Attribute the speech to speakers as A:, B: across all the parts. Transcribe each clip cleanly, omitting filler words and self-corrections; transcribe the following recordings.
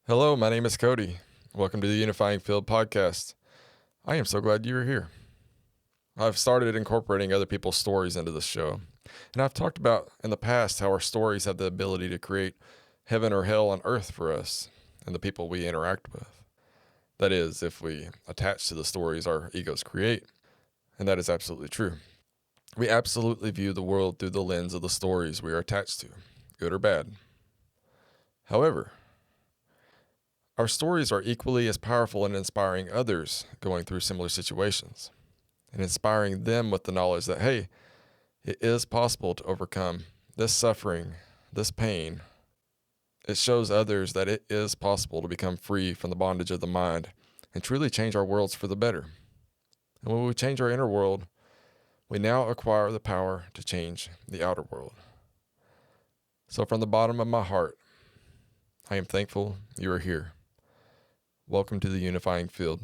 A: Hello, my name is Cody. Welcome to the Unifying Field podcast. I am so glad you're here. I've started incorporating other people's stories into this show, and I've talked about in the past how our stories have the ability to create heaven or hell on earth for us and the people we interact with. That is, if we attach to the stories our egos create, and that is absolutely true. We absolutely view the world through the lens of the stories we are attached to, good or bad. However, our stories are equally as powerful in inspiring others going through similar situations and inspiring them with the knowledge that, hey, it is possible to overcome this suffering, this pain. It shows others that it is possible to become free from the bondage of the mind and truly change our worlds for the better. And when we change our inner world, we now acquire the power to change the outer world. So from the bottom of my heart, I am thankful you are here. Welcome to the Unifying Field.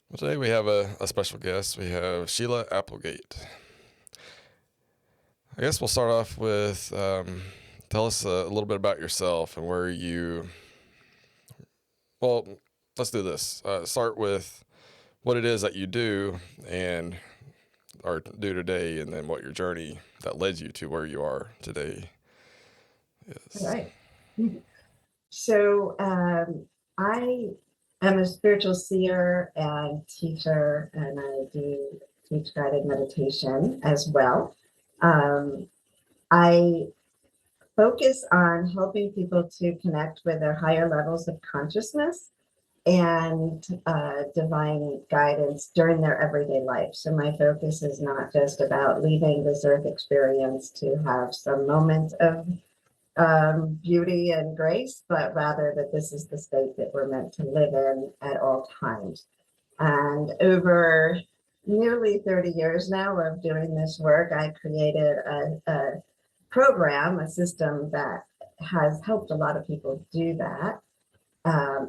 A: Well, today we have a special guest. We have Sheila Applegate. I guess we'll start off with tell us a little bit about yourself and where you. Well, let's do this. Start with what it is that you do and or do today, and then what your journey that led you to where you are today is.
B: All right. So I am a spiritual seer and teacher, and I do teach guided meditation as well. I focus on helping people to connect with their higher levels of consciousness and divine guidance during their everyday life. So my focus is not just about leaving this earth experience to have some moment of beauty and grace, but rather that this is the state that we're meant to live in at all times. And over nearly 30 years now of doing this work, I created a program, a system that has helped a lot of people do that.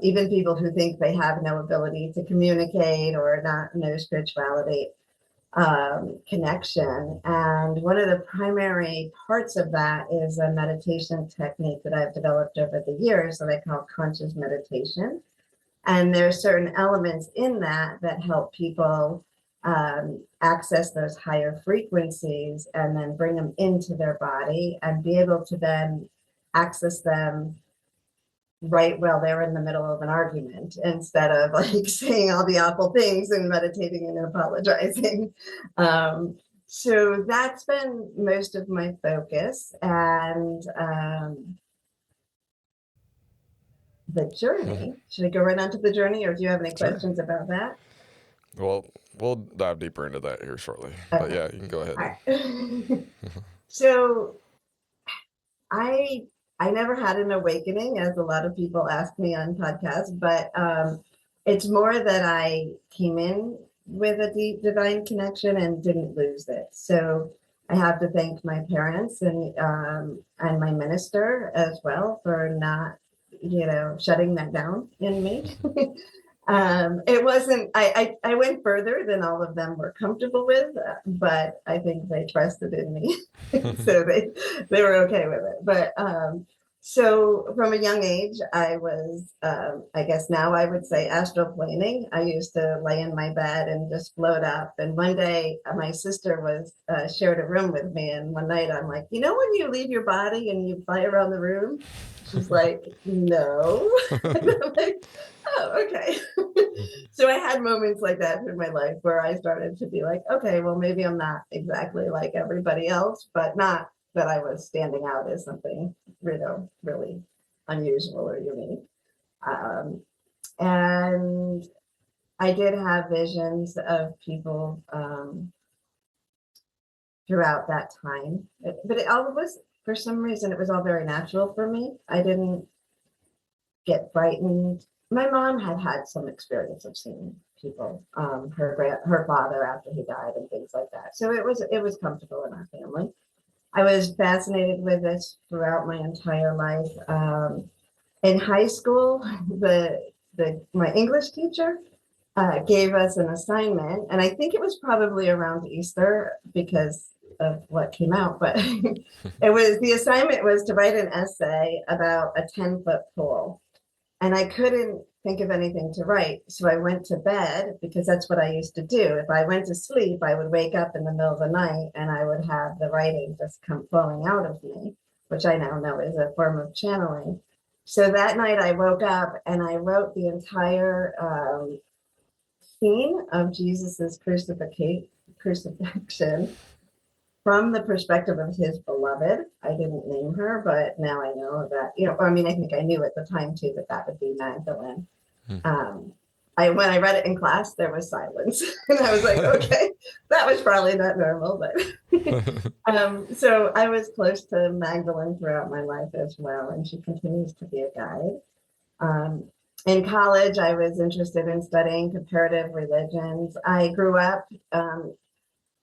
B: Even people who think they have no ability to communicate or not know spirituality connection. And one of the primary parts of that is a meditation technique that I've developed over the years that I call conscious meditation. And there are certain elements in that that help people access those higher frequencies and then bring them into their body and be able to then access them right while they're in the middle of an argument instead of like saying all the awful things and meditating and apologizing. So that's been most of my focus. And the journey, should I go right on to the journey, or do you have any
A: Sure.
B: questions about that?
A: Well, we'll dive deeper into that here shortly. But yeah, you can go ahead.
B: All right. So I never had an awakening, as a lot of people ask me on podcasts, but it's more that I came in with a deep divine connection and didn't lose it. So I have to thank my parents and my minister as well for not, shutting that down in me. It wasn't, I went further than all of them were comfortable with, but I think they trusted in me. So they were okay with it. But so from a young age, I was, I guess now I would say astral planing. I used to lay in my bed and just float up. And one day my sister was shared a room with me. And one night I'm like, when you leave your body and you fly around the room? She's like, no. And I'm like, oh, okay. So I had moments like that through my life where I started to be like, okay, well, maybe I'm not exactly like everybody else, but not that I was standing out as something, really unusual or unique. And I did have visions of people throughout that time, but it all was, for some reason, it was all very natural for me. I didn't get frightened. My mom had some experience of seeing people, her father after he died and things like that. So it was comfortable in our family. I was fascinated with this throughout my entire life. In high school, my English teacher gave us an assignment, and I think it was probably around Easter because of what came out, but the assignment was to write an essay about a 10-foot pole. and I couldn't think of anything to write. So I went to bed because that's what I used to do. If I went to sleep, I would wake up in the middle of the night and I would have the writing just come flowing out of me, which I now know is a form of channeling. So that night I woke up and I wrote the entire scene of Jesus's crucifixion from the perspective of his beloved. I didn't name her, but now I know that, I mean, I think I knew at the time too that would be Magdalene. When I read it in class, there was silence. And I was like, okay, that was probably not normal, but so I was close to Magdalene throughout my life as well, and she continues to be a guide. In college, I was interested in studying comparative religions. I grew up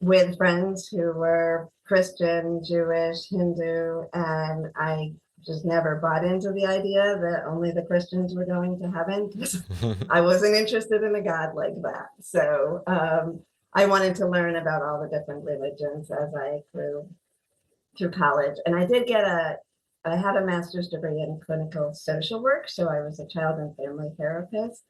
B: with friends who were Christian, Jewish, Hindu, and I just never bought into the idea that only the Christians were going to heaven, because I wasn't interested in a God like that. So I wanted to learn about all the different religions as I grew through college. And I had a master's degree in clinical social work, so I was a child and family therapist.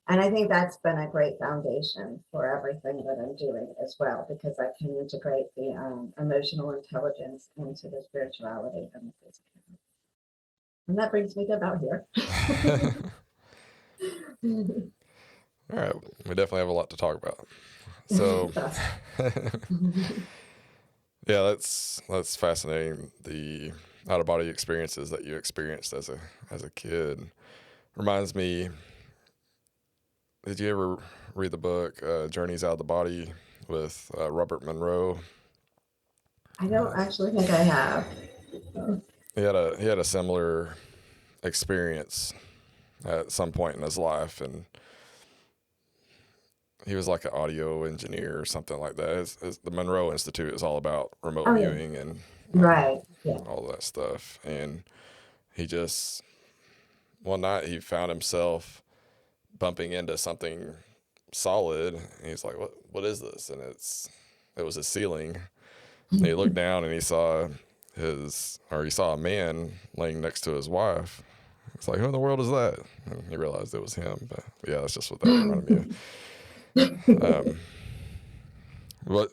B: And I think that's been a great foundation for everything that I'm doing as well, because I can integrate the emotional intelligence into the spirituality and the physical. And that brings me to about here.
A: All right. We definitely have a lot to talk about. So, yeah, that's fascinating. The out-of-body experiences that you experienced as a kid reminds me. Did you ever read the book Journeys Out of the Body with Robert Monroe?
B: I don't actually think I have.
A: He had a similar experience at some point in his life, and he was like an audio engineer or something like that. The Monroe Institute is all about remote viewing and all that stuff. And he just one night he found himself bumping into something solid, and he's like, what is this? And it was a ceiling. And he looked down and he saw a man laying next to his wife. It's like, who in the world is that? And he realized it was him. But yeah, that's just what that reminded me of. What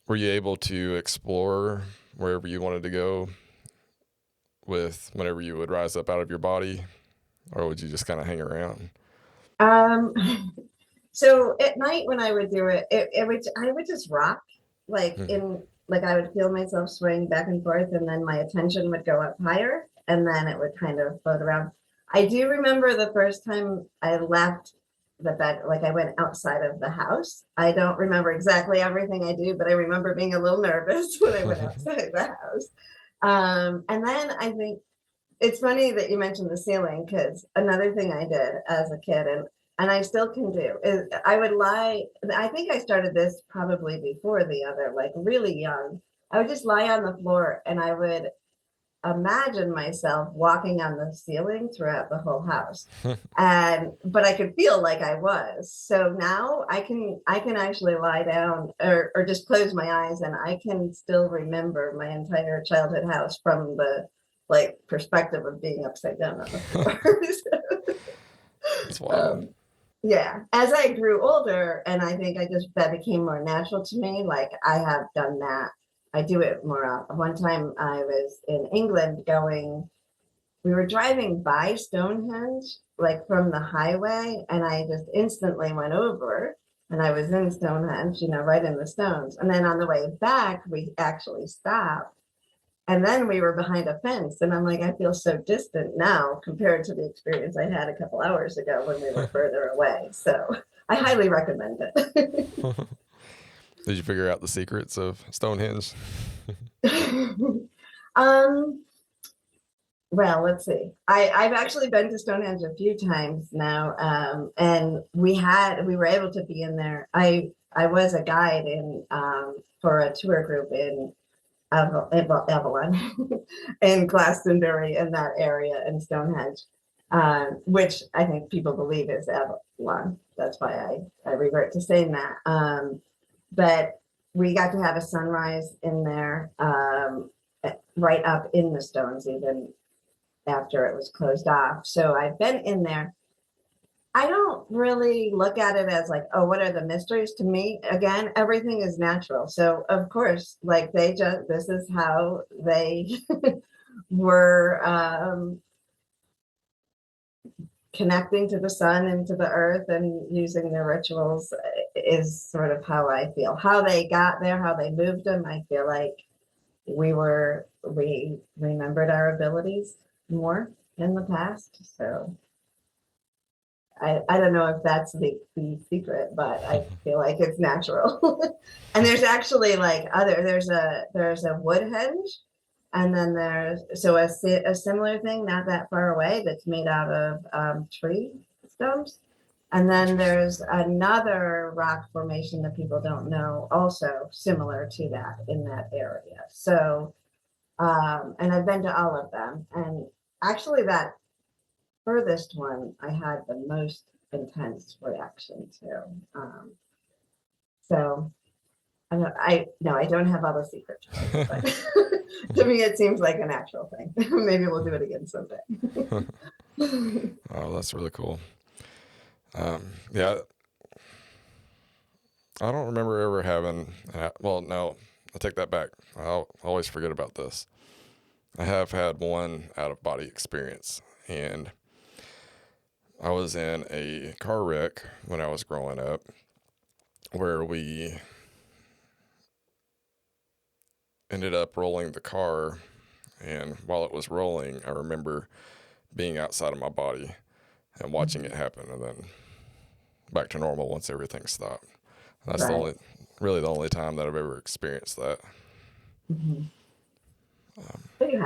A: were you able to explore wherever you wanted to go with whenever you would rise up out of your body, or would you just kind of hang around?
B: So at night when I would do it, I would just rock, like I would feel myself swaying back and forth, and then my attention would go up higher, and then it would kind of float around. I do remember the first time I left the bed, like I went outside of the house. I don't remember exactly everything I do, but I remember being a little nervous when I went outside the house. And then I think it's funny that you mentioned the ceiling, because another thing I did as a kid, and I still can do, is I would lie. I think I started this probably before the other, like really young. I would just lie on the floor and I would imagine myself walking on the ceiling throughout the whole house. But I could feel like I was. So now I can actually lie down or just close my eyes, and I can still remember my entire childhood house from the perspective of being upside down on the floor.
A: That's wild.
B: Yeah. As I grew older, and I think that became more natural to me, like I have done that. I do it more. One time I was in England we were driving by Stonehenge, like from the highway, and I just instantly went over, and I was in Stonehenge, right in the stones. And then on the way back, we actually stopped. And then we were behind a fence, and I'm like, I feel so distant now compared to the experience I had a couple hours ago when we were further away. So I highly recommend it.
A: Did you figure out the secrets of Stonehenge?
B: Well, let's see. I've actually been to Stonehenge a few times now, and we were able to be in there. I was a guide for a tour group in Avalon, in Glastonbury, in that area, in Stonehenge, which I think people believe is Avalon. That's why I revert to saying that. But we got to have a sunrise in there, right up in the stones, even after it was closed off. So I've been in there. I don't really look at it as like, oh, what are the mysteries? To me, again, everything is natural. So of course, like this is how they were connecting to the sun and to the earth and using their rituals is sort of how I feel. How they got there, how they moved them, I feel like we remembered our abilities more in the past. So I don't know if that's the secret, but I feel like it's natural. And there's actually like there's a wood henge, and then there's a similar thing not that far away that's made out of tree stumps. And then there's another rock formation that people don't know, also similar to that in that area. So, and I've been to all of them, and actually that furthest one I had the most intense reaction to. So I don't have all the secrets, but to me it seems like a natural thing. Maybe we'll do it again someday.
A: Oh, that's really cool. Yeah, I don't remember ever having. Well, no, I take that back. I'll always forget about this. I have had one out of body experience, and I was in a car wreck when I was growing up, where we ended up rolling the car, and while it was rolling, I remember being outside of my body and watching it happen, and then back to normal once everything stopped. That's
B: Right.
A: really the only time that I've ever experienced that.
B: Mm-hmm. But you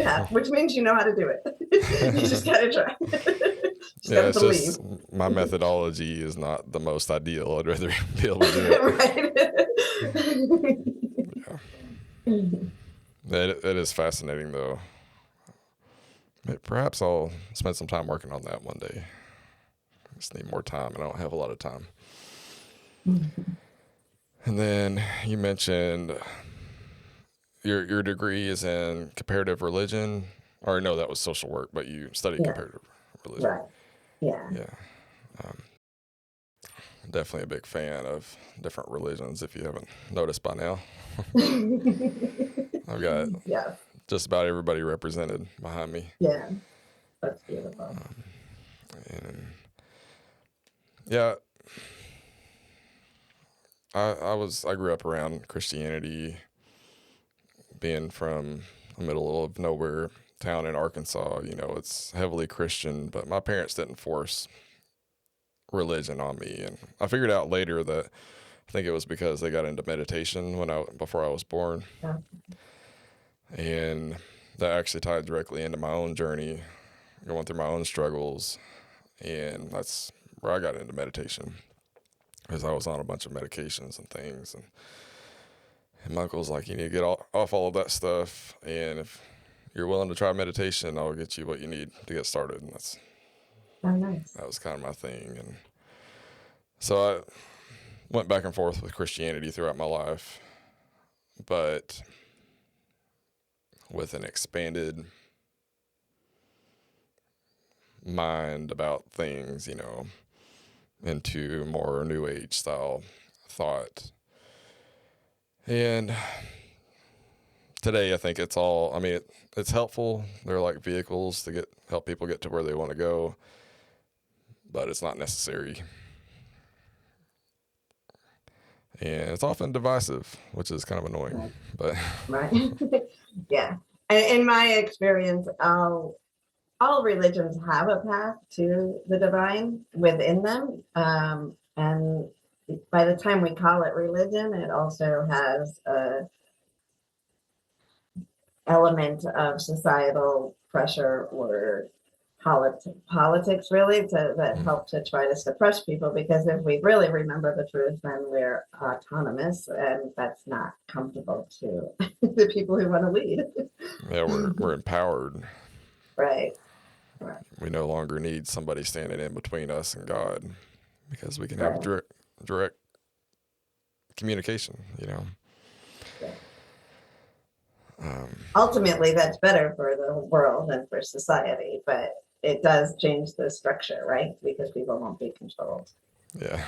B: have, which means you know how to do it. You just gotta try. Just
A: Yeah,
B: gotta
A: it's
B: believe.
A: just my methodology is not the most ideal. I'd rather be able to do
B: Right.
A: it. Yeah. It is fascinating, though. Perhaps I'll spend some time working on that one day. I just need more time, and I don't have a lot of time. And then you mentioned your degree is in comparative religion, or no, that was social work, but you studied
B: Yeah.
A: comparative religion.
B: Right. Yeah.
A: Yeah. Definitely a big fan of different religions, if you haven't noticed by now. I've got
B: Yeah.
A: just about everybody represented behind me.
B: Yeah. That's beautiful.
A: And yeah, I grew up around Christianity, being from the middle of nowhere town in Arkansas. You know, it's heavily Christian, but my parents didn't force religion on me, and I figured out later that I think it was because they got into meditation before I was born,
B: Yeah.
A: and that actually tied directly into my own journey, going through my own struggles, and that's where I got into meditation, because I was on a bunch of medications and things, and my uncle's like, you need to get off all of that stuff, and if you're willing to try meditation, I'll get you what you need to get started, and
B: Oh, nice.
A: that was kind of my thing, and so I went back and forth with Christianity throughout my life, but with an expanded mind about things, you know, into more new age style thought. And today I think it's all, I mean, it's helpful. They're like vehicles to help people get to where they want to go, but it's not necessary. And it's often divisive, which is kind of annoying,
B: Right.
A: but
B: Right. Yeah. And in my experience, all religions have a path to the divine within them. And by the time we call it religion, it also has a element of societal pressure or politics really that help to try to suppress people, because if we really remember the truth, then we're autonomous, and that's not comfortable to the people who want to lead.
A: yeah, we're empowered.
B: Right. Right.
A: We no longer need somebody standing in between us and God, because we can have
B: Right.
A: direct communication, you know.
B: Yeah. Ultimately, that's better for the world and for society, but it does change the structure, right? Because people won't be controlled.
A: Yeah.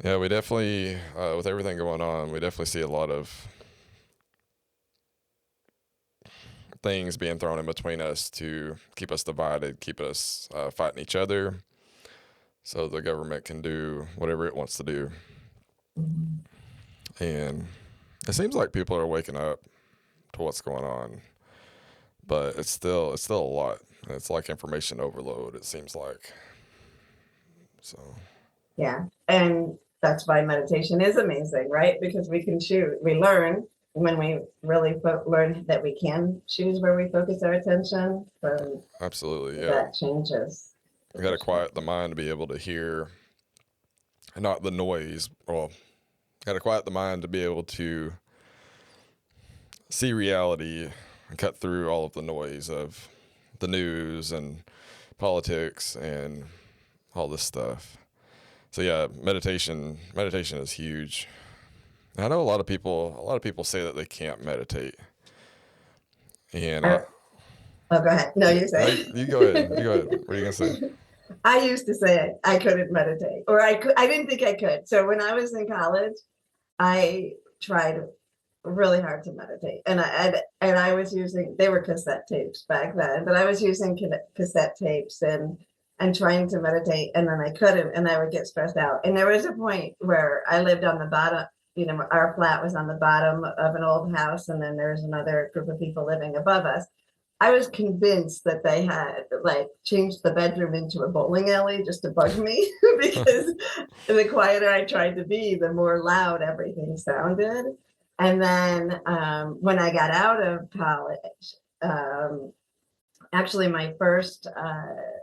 A: Yeah, we definitely, with everything going on, we definitely see a lot of things being thrown in between us to keep us divided, keep us fighting each other, so the government can do whatever it wants to do. And it seems like people are waking up to what's going on, but it's still a lot. It's like information overload, it seems like. So
B: Yeah. And that's why meditation is amazing, right? Because we can choose, we learn when we really learn that we can choose where we focus our attention, then
A: absolutely, yeah.
B: that changes.
A: You got to quiet the mind to be able to hear, not the noise. Well, got to quiet the mind to be able to see reality and cut through all of the noise of the news and politics and all this stuff. So yeah, meditation is huge. I know a lot of people say that they can't meditate. And
B: Oh, go ahead. No, you
A: no,
B: say.
A: you go ahead. You go ahead. What are you gonna say?
B: I used to say I couldn't meditate, or I didn't think I could. So when I was in college, I tried really hard to meditate, and I was using, they were cassette tapes back then, but I was using cassette tapes and trying to meditate, and then I couldn't, and I would get stressed out. And there was a point where I lived on the bottom. Our flat was on the bottom of an old house, and then there's another group of people living above us. I was convinced that they had like changed the bedroom into a bowling alley just to bug me because the quieter I tried to be, the more loud everything sounded. And then when I got out of college, actually my first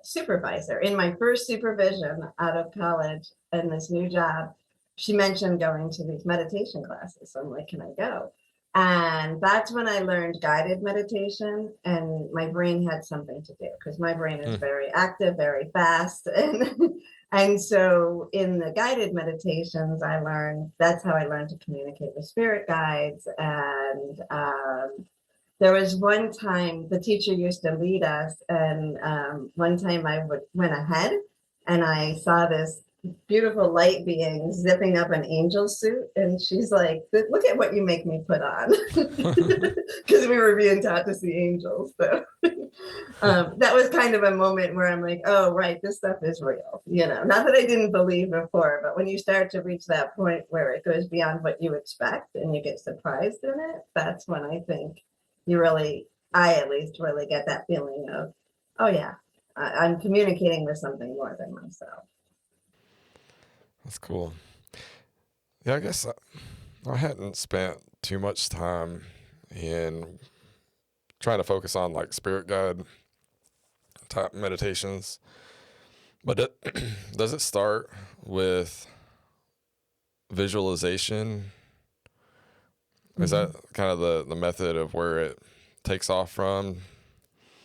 B: supervisor, in my first supervision out of college in this new job, she mentioned going to these meditation classes. So I'm like, can I go? And that's when I learned guided meditation, and my brain had something to do because my brain is very active, very fast. And so in the guided meditations, that's how I learned to communicate with spirit guides. And there was one time the teacher used to lead us, and one time went ahead and I saw this beautiful light being zipping up an angel suit, and she's like, look at what you make me put on, because we were being taught to see angels. So that was kind of a moment where I'm like, oh right, this stuff is real. Not that I didn't believe before, but when you start to reach that point where it goes beyond what you expect and you get surprised in it, that's when I think I at least really get that feeling of, oh yeah, I'm communicating with something more than myself.
A: That's cool. Yeah, I guess I hadn't spent too much time in trying to focus on like spirit guide type meditations. But does it start with visualization? Is that kind of the method of where it takes off from?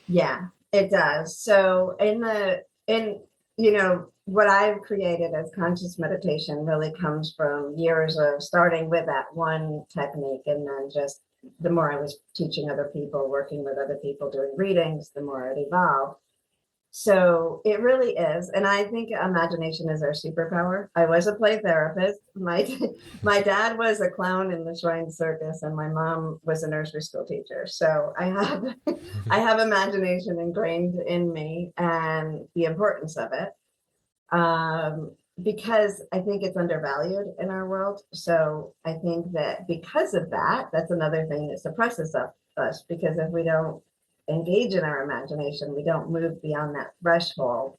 B: Yeah, it does. So what I've created as conscious meditation really comes from years of starting with that one technique, and then just the more I was teaching other people, working with other people, doing readings, the more it evolved. So it really is. And I think imagination is our superpower. I was a play therapist. My dad was a clown in the Shrine Circus, and my mom was a nursery school teacher. So I have imagination ingrained in me and the importance of it. Because I think it's undervalued in our world. So I think that because of that, that's another thing that suppresses us, because if we don't engage in our imagination, we don't move beyond that threshold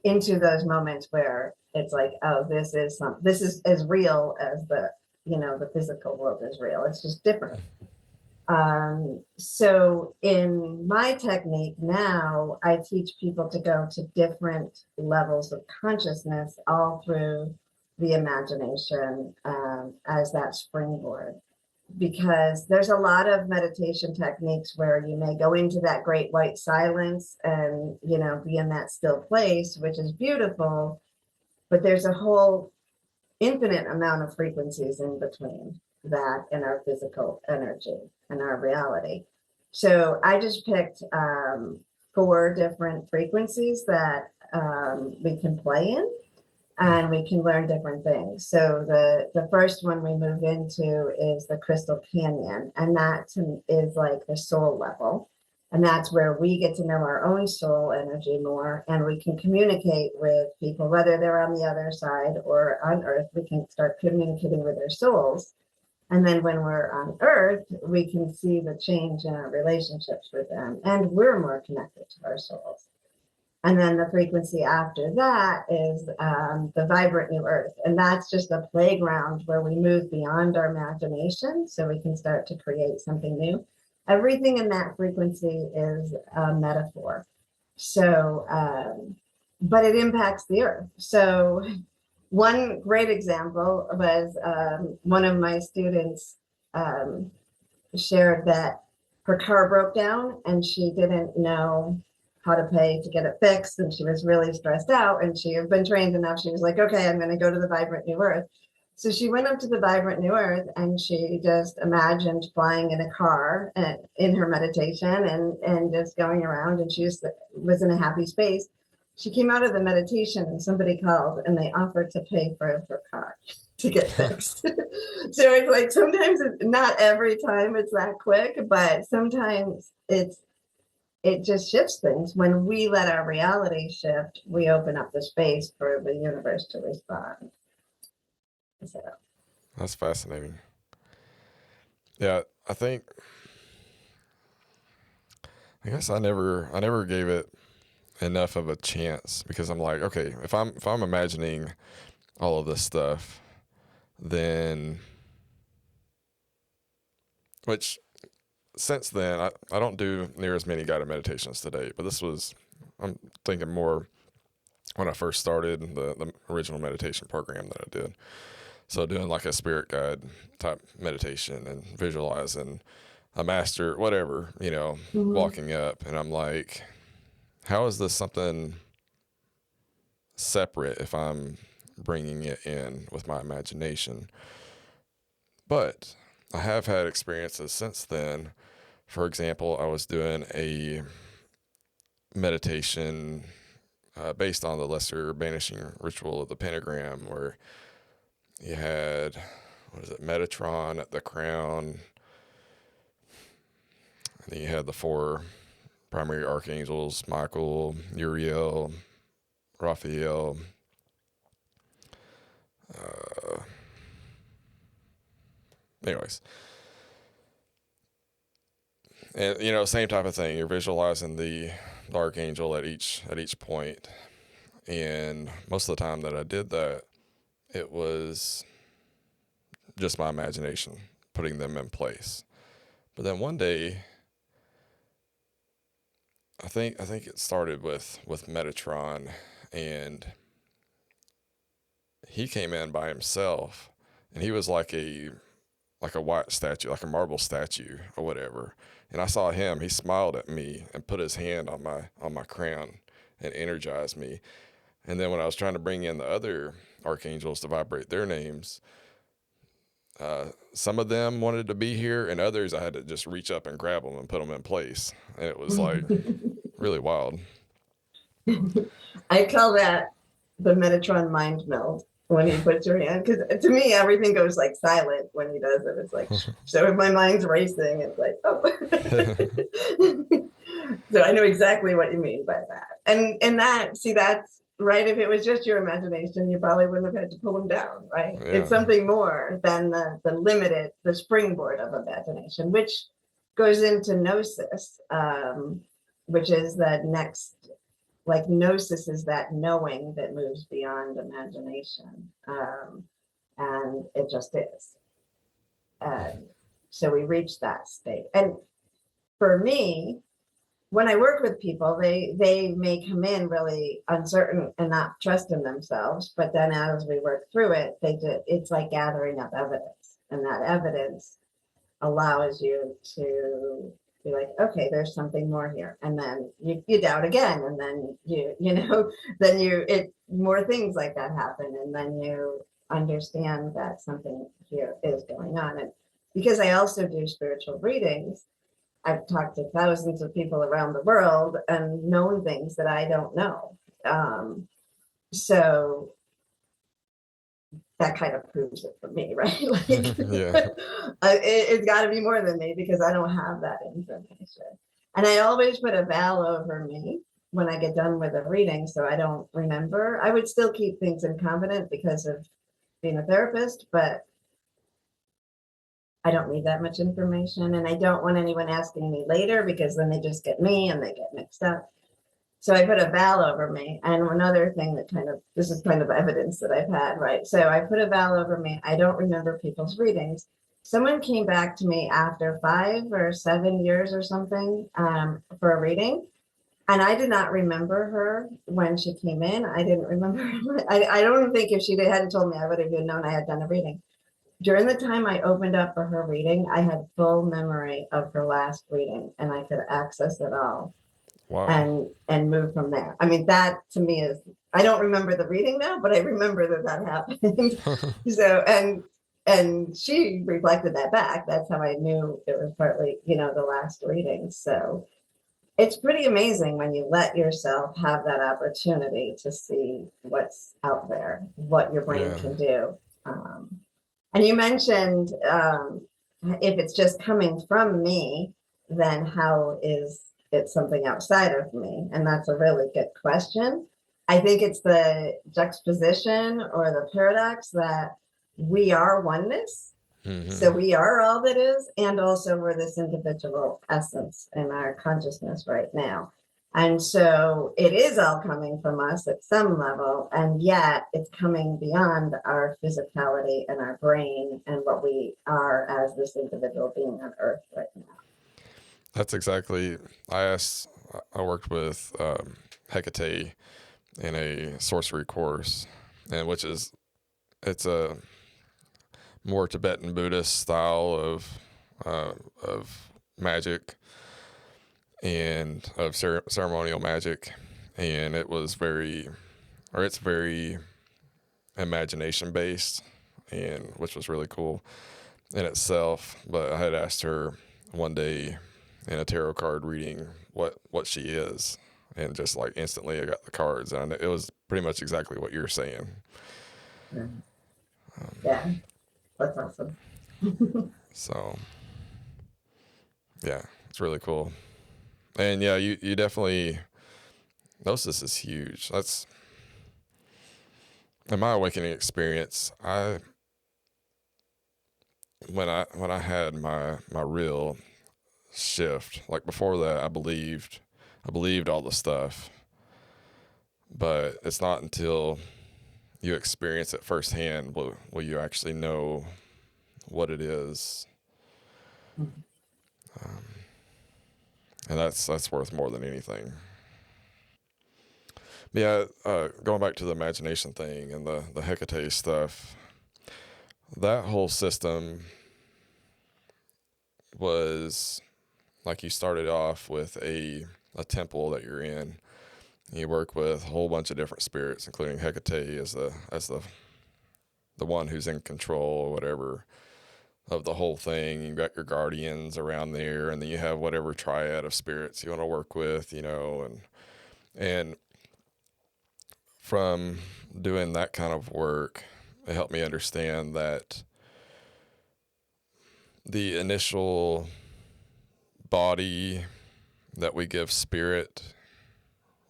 B: into those moments where it's like, oh, this is as real as the physical world is real. It's just different. So in my technique now, I teach people to go to different levels of consciousness all through the imagination, as that springboard. Because there's a lot of meditation techniques where you may go into that great white silence and, be in that still place, which is beautiful, but there's a whole infinite amount of frequencies in between. that in our physical energy and our reality. So I just picked 4 different frequencies that we can play in, and we can learn different things. So the first one we move into is the Crystal Canyon, and that is like the soul level. And that's where we get to know our own soul energy more, and we can communicate with people, whether they're on the other side or on Earth. We can start communicating with their souls. And then when we're on Earth, we can see the change in our relationships with them, and we're more connected to our souls. And then the frequency after that is the vibrant new Earth. And that's just a playground where we move beyond our imagination so we can start to create something new. Everything in that frequency is a metaphor. So, but it impacts the Earth. So one great example was one of my students shared that her car broke down and she didn't know how to pay to get it fixed, and she was really stressed out, and she had been trained enough. She was like, okay, I'm going to go to the vibrant new Earth. So she went up to the vibrant new Earth, and she just imagined flying in a car in her meditation, and just going around, and she just was in a happy space. She came out of the meditation, and somebody called, and they offered to pay for her car to get fixed. So it's like, sometimes not every time it's that quick, but sometimes it just shifts things. When we let our reality shift, we open up the space for the universe to respond. So
A: That's fascinating. Yeah, I guess I never gave it enough of a chance, because I'm like, okay, if I'm imagining all of this stuff, then, which since then I don't do near as many guided meditations today, but I'm thinking more when I first started the original meditation program that I did. So doing like a spirit guide type meditation and visualizing a master, whatever, walking up, and I'm like, how is this something separate if I'm bringing it in with my imagination? But I have had experiences since then. For example, I was doing a meditation based on the lesser banishing ritual of the pentagram, where you had, Metatron at the crown, and then you had the 4 primary archangels: Michael, Uriel, Raphael, anyways. And same type of thing. You're visualizing the archangel at each point. And most of the time that I did that, it was just my imagination putting them in place. But then one day, I think it started with Metatron, and he came in by himself, and he was like a white statue, like a marble statue or whatever. And I saw him. He smiled at me and put his hand on my crown and energized me. And then when I was trying to bring in the other archangels to vibrate their names, some of them wanted to be here, and others I had to just reach up and grab them and put them in place. And it was like really wild.
B: I call that the Metatron mind meld, when he puts your hand, because to me everything goes like silent when he does it. It's like, so if my mind's racing, it's like, oh. So I know exactly what you mean by that. And that's right. If it was just your imagination, you probably wouldn't have had to pull them down, right? Yeah. It's something more than the springboard of imagination, which goes into gnosis, which is the next. Like, gnosis is that knowing that moves beyond imagination, and it just is. So we reach that state. And for me, when I work with people, they may come in really uncertain and not trust in themselves, but then as we work through it, it's like gathering up evidence, and that evidence allows you to be like, okay, there's something more here, and then you doubt again, and then then more things like that happen, and then you understand that something here is going on. And because I also do spiritual readings, I've talked to thousands of people around the world and known things that I don't know. So that kind of proves it for me, right? Like,
A: Yeah.
B: it's got to be more than me because I don't have that information. And I always put a veil over me when I get done with a reading, so I don't remember. I would still keep things in confidence because of being a therapist, but I don't need that much information, and I don't want anyone asking me later because then they just get me and they get mixed up. So I put a veil over me. And another thing that this is kind of evidence that I've had, right? So I put a veil over me. I don't remember people's readings. Someone came back to me after 5 or 7 years or something for a reading. And I did not remember her when she came in. I didn't remember. I don't think if she hadn't told me, I would have even known I had done a reading. During the time I opened up for her reading, I had full memory of her last reading and I could access it all.
A: Wow.
B: And move from there. I mean, that to me is, I don't remember the reading now, but I remember that happened. So, and she reflected that back. That's how I knew it was partly, the last reading. So it's pretty amazing when you let yourself have that opportunity to see what's out there, what your brain
A: Yeah.
B: can do. And you mentioned if it's just coming from me, then how is it something outside of me? And that's a really good question. I think it's the juxtaposition or the paradox that we are oneness. So
A: Hmm.
B: we are all that is, and also we're this individual essence in our consciousness right now. And so it is all coming from us at some level, and yet it's coming beyond our physicality and our brain and what we are as this individual being on Earth right now.
A: That's exactly. I worked with Hecate in a sorcery course, and it's a more Tibetan Buddhist style of magic and of ceremonial magic, and it's very imagination based, and which was really cool in itself. But I had asked her one day in a tarot card reading what she is, and just like instantly I got the cards, and it was pretty much exactly what you're saying.
B: Yeah, that's awesome.
A: So yeah, it's really cool. And yeah, you definitely gnosis is huge. That's in my awakening experience. When I had my real shift, like before that, I believed all the stuff, but it's not until you experience it firsthand will you actually know what it is, and that's worth more than anything. Yeah, going back to the imagination thing and the Hecate stuff, that whole system was like you started off with a temple that you're in. You work with a whole bunch of different spirits, including Hecate as the one who's in control or whatever of the whole thing. You got your guardians around there, and then you have whatever triad of spirits you want to work with, and from doing that kind of work, it helped me understand that the initial body that we give spirit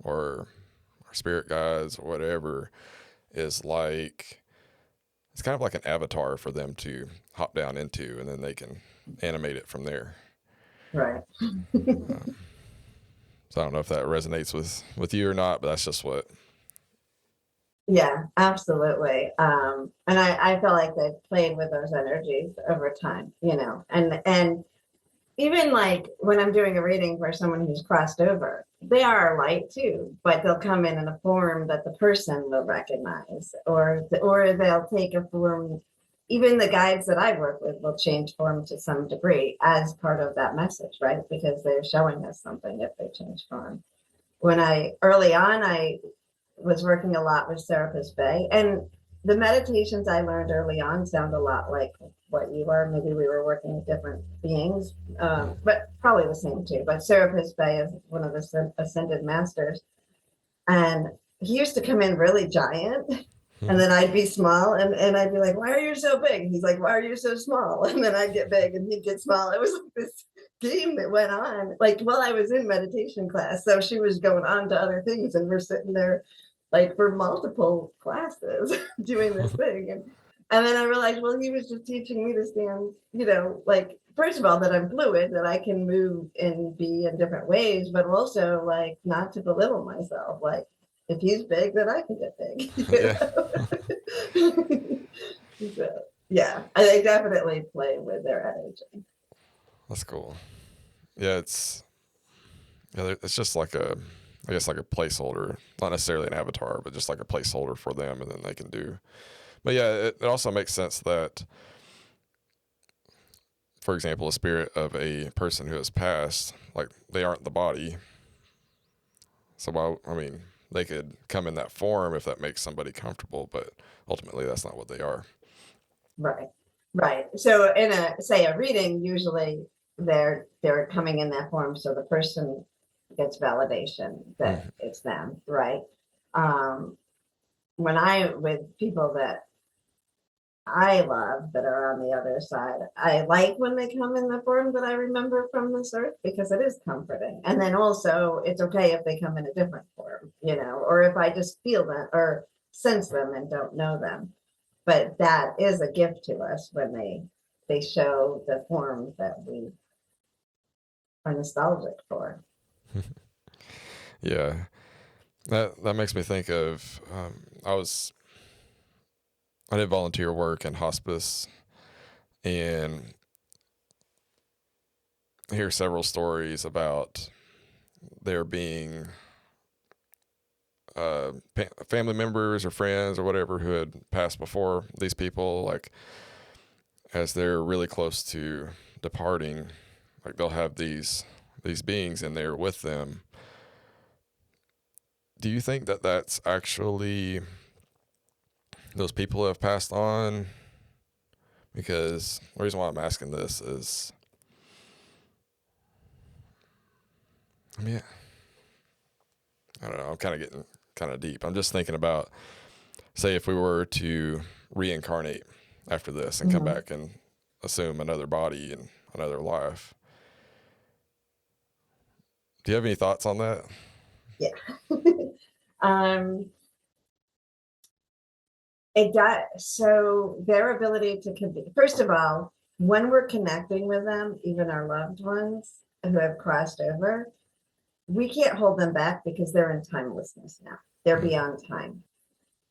A: or spirit guides or whatever is like it's kind of like an avatar for them to hop down into, and then they can animate it from there.
B: Right.
A: So I don't know if that resonates with you or not, but that's just what.
B: Yeah, absolutely. And I feel like they've played with those energies over time, and even like when I'm doing a reading for someone who's crossed over, they are light too, but they'll come in a form that the person will recognize, or they'll take a form. Even the guides that I work with will change form to some degree as part of that message, right? Because they're showing us something if they change form. When I early on, I was working a lot with Serapis Bay, and the meditations I learned early on sound a lot like what you are. Maybe we were working with different beings, but probably the same too. But Serapis Bey is one of the ascended masters, and he used to come in really giant, and then I'd be small, and I'd be like, "Why are you so big?" And he's like, "Why are you so small?" And then I'd get big, and he'd get small. It was like this game that went on, like while I was in meditation class. So she was going on to other things, and we're sitting there like for multiple classes doing this thing. And then I realized, well, he was just teaching me to stand, like, first of all, that I'm fluid, that I can move and be in different ways, but also like not to belittle myself. Like, if he's big, then I can get big. So, yeah, I definitely play with their energy.
A: That's cool. Yeah, it's just like I guess like a placeholder, not necessarily an avatar, but just like a placeholder for them, and then they can do. But yeah, it also makes sense that, for example, a spirit of a person who has passed, like they aren't the body. So they could come in that form if that makes somebody comfortable, but ultimately that's not what they are.
B: Right. So in a reading, usually they're coming in that form, so the person gets validation that it's them, right? When with people that I love that are on the other side, I like when they come in the form that I remember from this earth, because it is comforting. And then also it's okay if they come in a different form, or if I just feel them or sense them and don't know them. But that is a gift to us when they show the form that we are nostalgic for.
A: Yeah, that makes me think of I did volunteer work in hospice, and I hear several stories about there being family members or friends or whatever who had passed before these people, like as they're really close to departing, like they'll have these beings in there with them. Do you think that that's actually those people who have passed on? Because the reason why I'm asking this is, I mean, I don't know, I'm kind of getting kind of deep. I'm just thinking about, say, if we were to reincarnate after this and come back and assume another body and another life. Do you have any thoughts on that?
B: Yeah. It does. So their ability to first of all, when we're connecting with them, even our loved ones who have crossed over, we can't hold them back because they're in timelessness now. They're beyond time.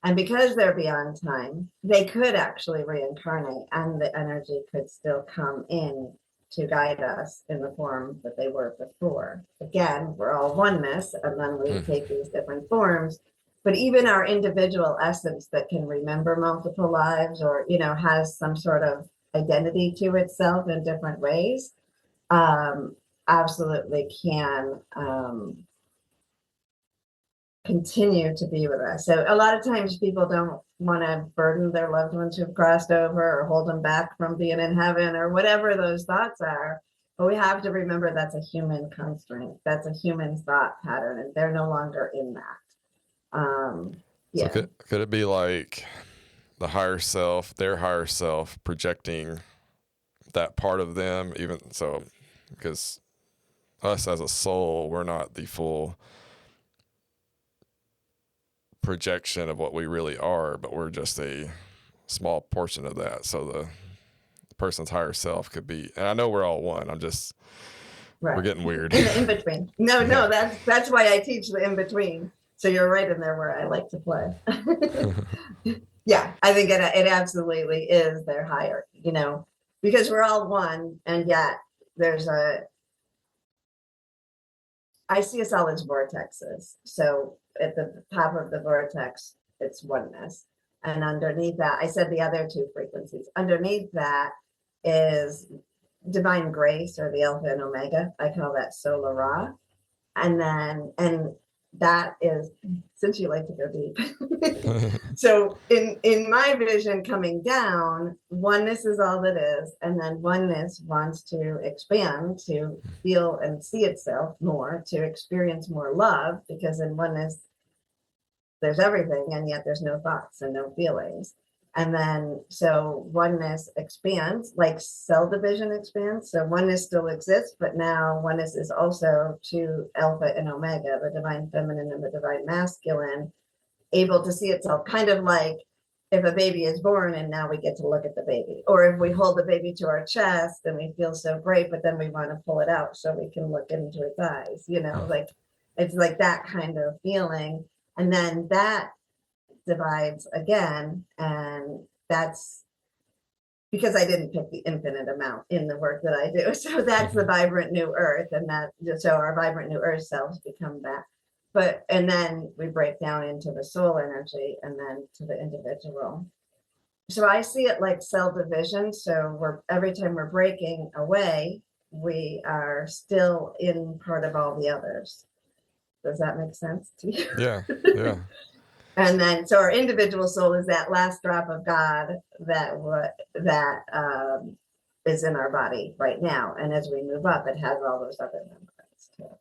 B: And because they're beyond time, they could actually reincarnate, and the energy could still come in to guide us in the form that they were before. Again, we're all oneness, and then we take these different forms. But even our individual essence that can remember multiple lives, or has some sort of identity to itself in different ways, absolutely can continue to be with us. So a lot of times people don't want to burden their loved ones who've crossed over or hold them back from being in heaven or whatever those thoughts are. But we have to remember that's a human constraint. That's a human thought pattern, and they're no longer in that.
A: So could it be like the higher self, their higher self, projecting that part of them, even so, because us as a soul, we're not the full projection of what we really are, but we're just a small portion of that. So the person's higher self could be, and I know we're all one. We're getting weird.
B: In between. No, that's why I teach the in between. So you're right in there where I like to play. Yeah, I think it absolutely is their higher, because we're all one, and yet I see us all as vortexes. So at the top of the vortex, it's oneness. And underneath that, I said the other two frequencies. Underneath that is divine grace, or the Alpha and Omega. I call that Solar Ra. And that is, since you like to go deep. So in my vision coming down, oneness is all that is, and then oneness wants to expand, to feel and see itself more, to experience more love, because in oneness there's everything, and yet there's no thoughts and no feelings. And then so oneness expands, like cell division expands. So oneness still exists, but now oneness is also to alpha and omega, the divine feminine and the divine masculine, able to see itself, kind of like if a baby is born and now we get to look at the baby, or if we hold the baby to our chest and we feel so great, but then we want to pull it out so we can look into its eyes, like it's like that kind of feeling. And then that divides again, and that's because I didn't pick the infinite amount in the work that I do. So that's the vibrant new earth, and that so our vibrant new earth selves become that. But and then we break down into the soul energy and then to the individual. So I see it like cell division. So every time we're breaking away, we are still in part of all the others. Does that make sense to you?
A: Yeah.
B: And then, so our individual soul is that last drop of God that is in our body right now. And as we move up, it has all those other membranes too.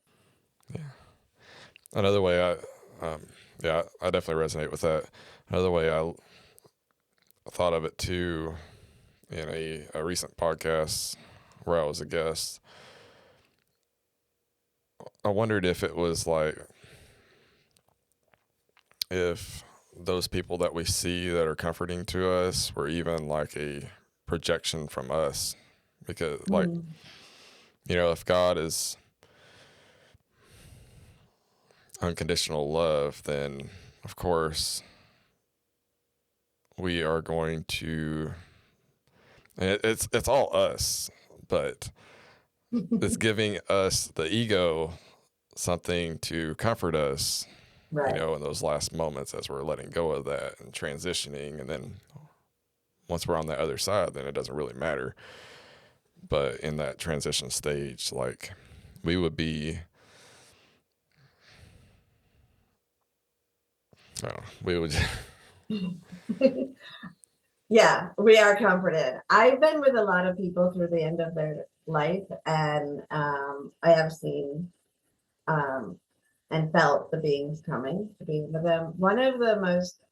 A: Yeah. Another way I definitely resonate with that. Another way I thought of it too, in a recent podcast where I was a guest, I wondered if it was like, if those people that we see that are comforting to us were even like a projection from us, because like, if God is unconditional love, then of course we are going to, and it's all us, but it's giving us, the ego, something to comfort us,
B: right.
A: In those last moments as we're letting go of that and transitioning. And then once we're on the other side, then it doesn't really matter. But in that transition stage, like we would be, we would.
B: Yeah, we are comforted. I've been with a lot of people through the end of their life, and I have seen and felt the beings coming to be with them. One of the most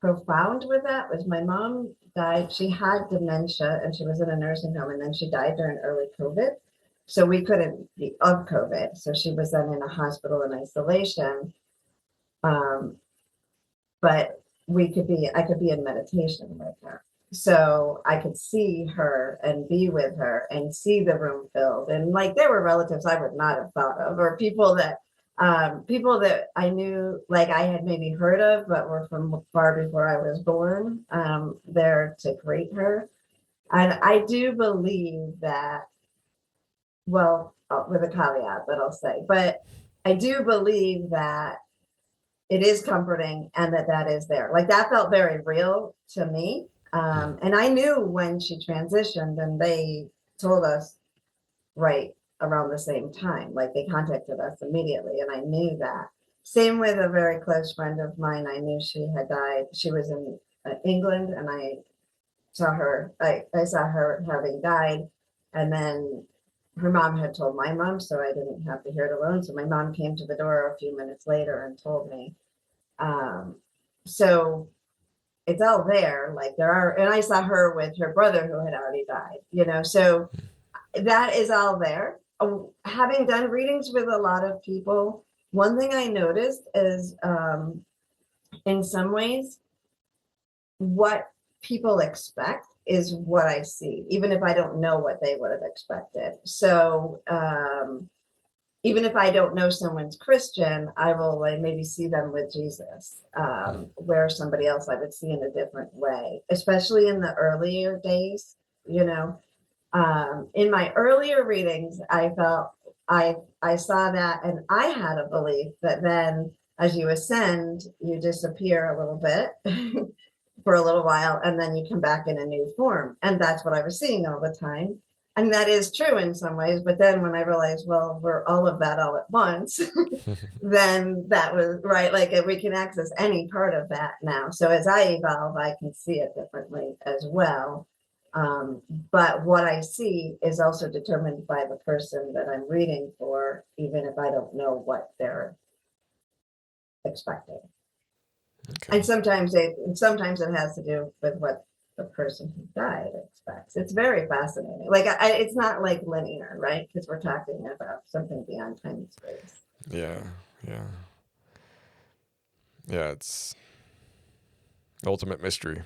B: profound with that was my mom died. She had dementia and she was in a nursing home, and then she died during early COVID. So we couldn't be of COVID. So she was then in a hospital in isolation. But I could be in meditation with her. So I could see her and be with her and see the room filled. And like there were relatives I would not have thought of, or people that I knew, like I had maybe heard of, but were from far before I was born, there to greet her. And I do believe that, well, with a caveat that I'll say, but I do believe that it is comforting and that is there. Like that felt very real to me. And I knew when she transitioned, and they told us right around the same time, like they contacted us immediately, and I knew that. Same with a very close friend of mine. I knew she had died. She was in England, and I saw her having died, and then her mom had told my mom, so I didn't have to hear it alone. So my mom came to the door a few minutes later and told me. So it's all there, like and I saw her with her brother who had already died, so that is all there. Having done readings with a lot of people, one thing I noticed is, in some ways, what people expect is what I see, even if I don't know what they would have expected. So, even if I don't know someone's Christian, I will maybe see them with Jesus, where somebody else I would see in a different way, especially in the earlier days. In my earlier readings, I felt I saw that, and I had a belief that then as you ascend, you disappear a little bit for a little while, and then you come back in a new form. And that's what I was seeing all the time. And that is true in some ways. But then when I realized, well, we're all of that all at once, then that was right. Like we can access any part of that now. So as I evolve, I can see it differently as well. But what I see is also determined by the person that I'm reading for, even if I don't know what they're expecting.
A: Okay.
B: And sometimes it has to do with what the person who died expects. It's very fascinating. Like it's not like linear, right? Because we're talking about something beyond time and space.
A: Yeah. It's ultimate mystery.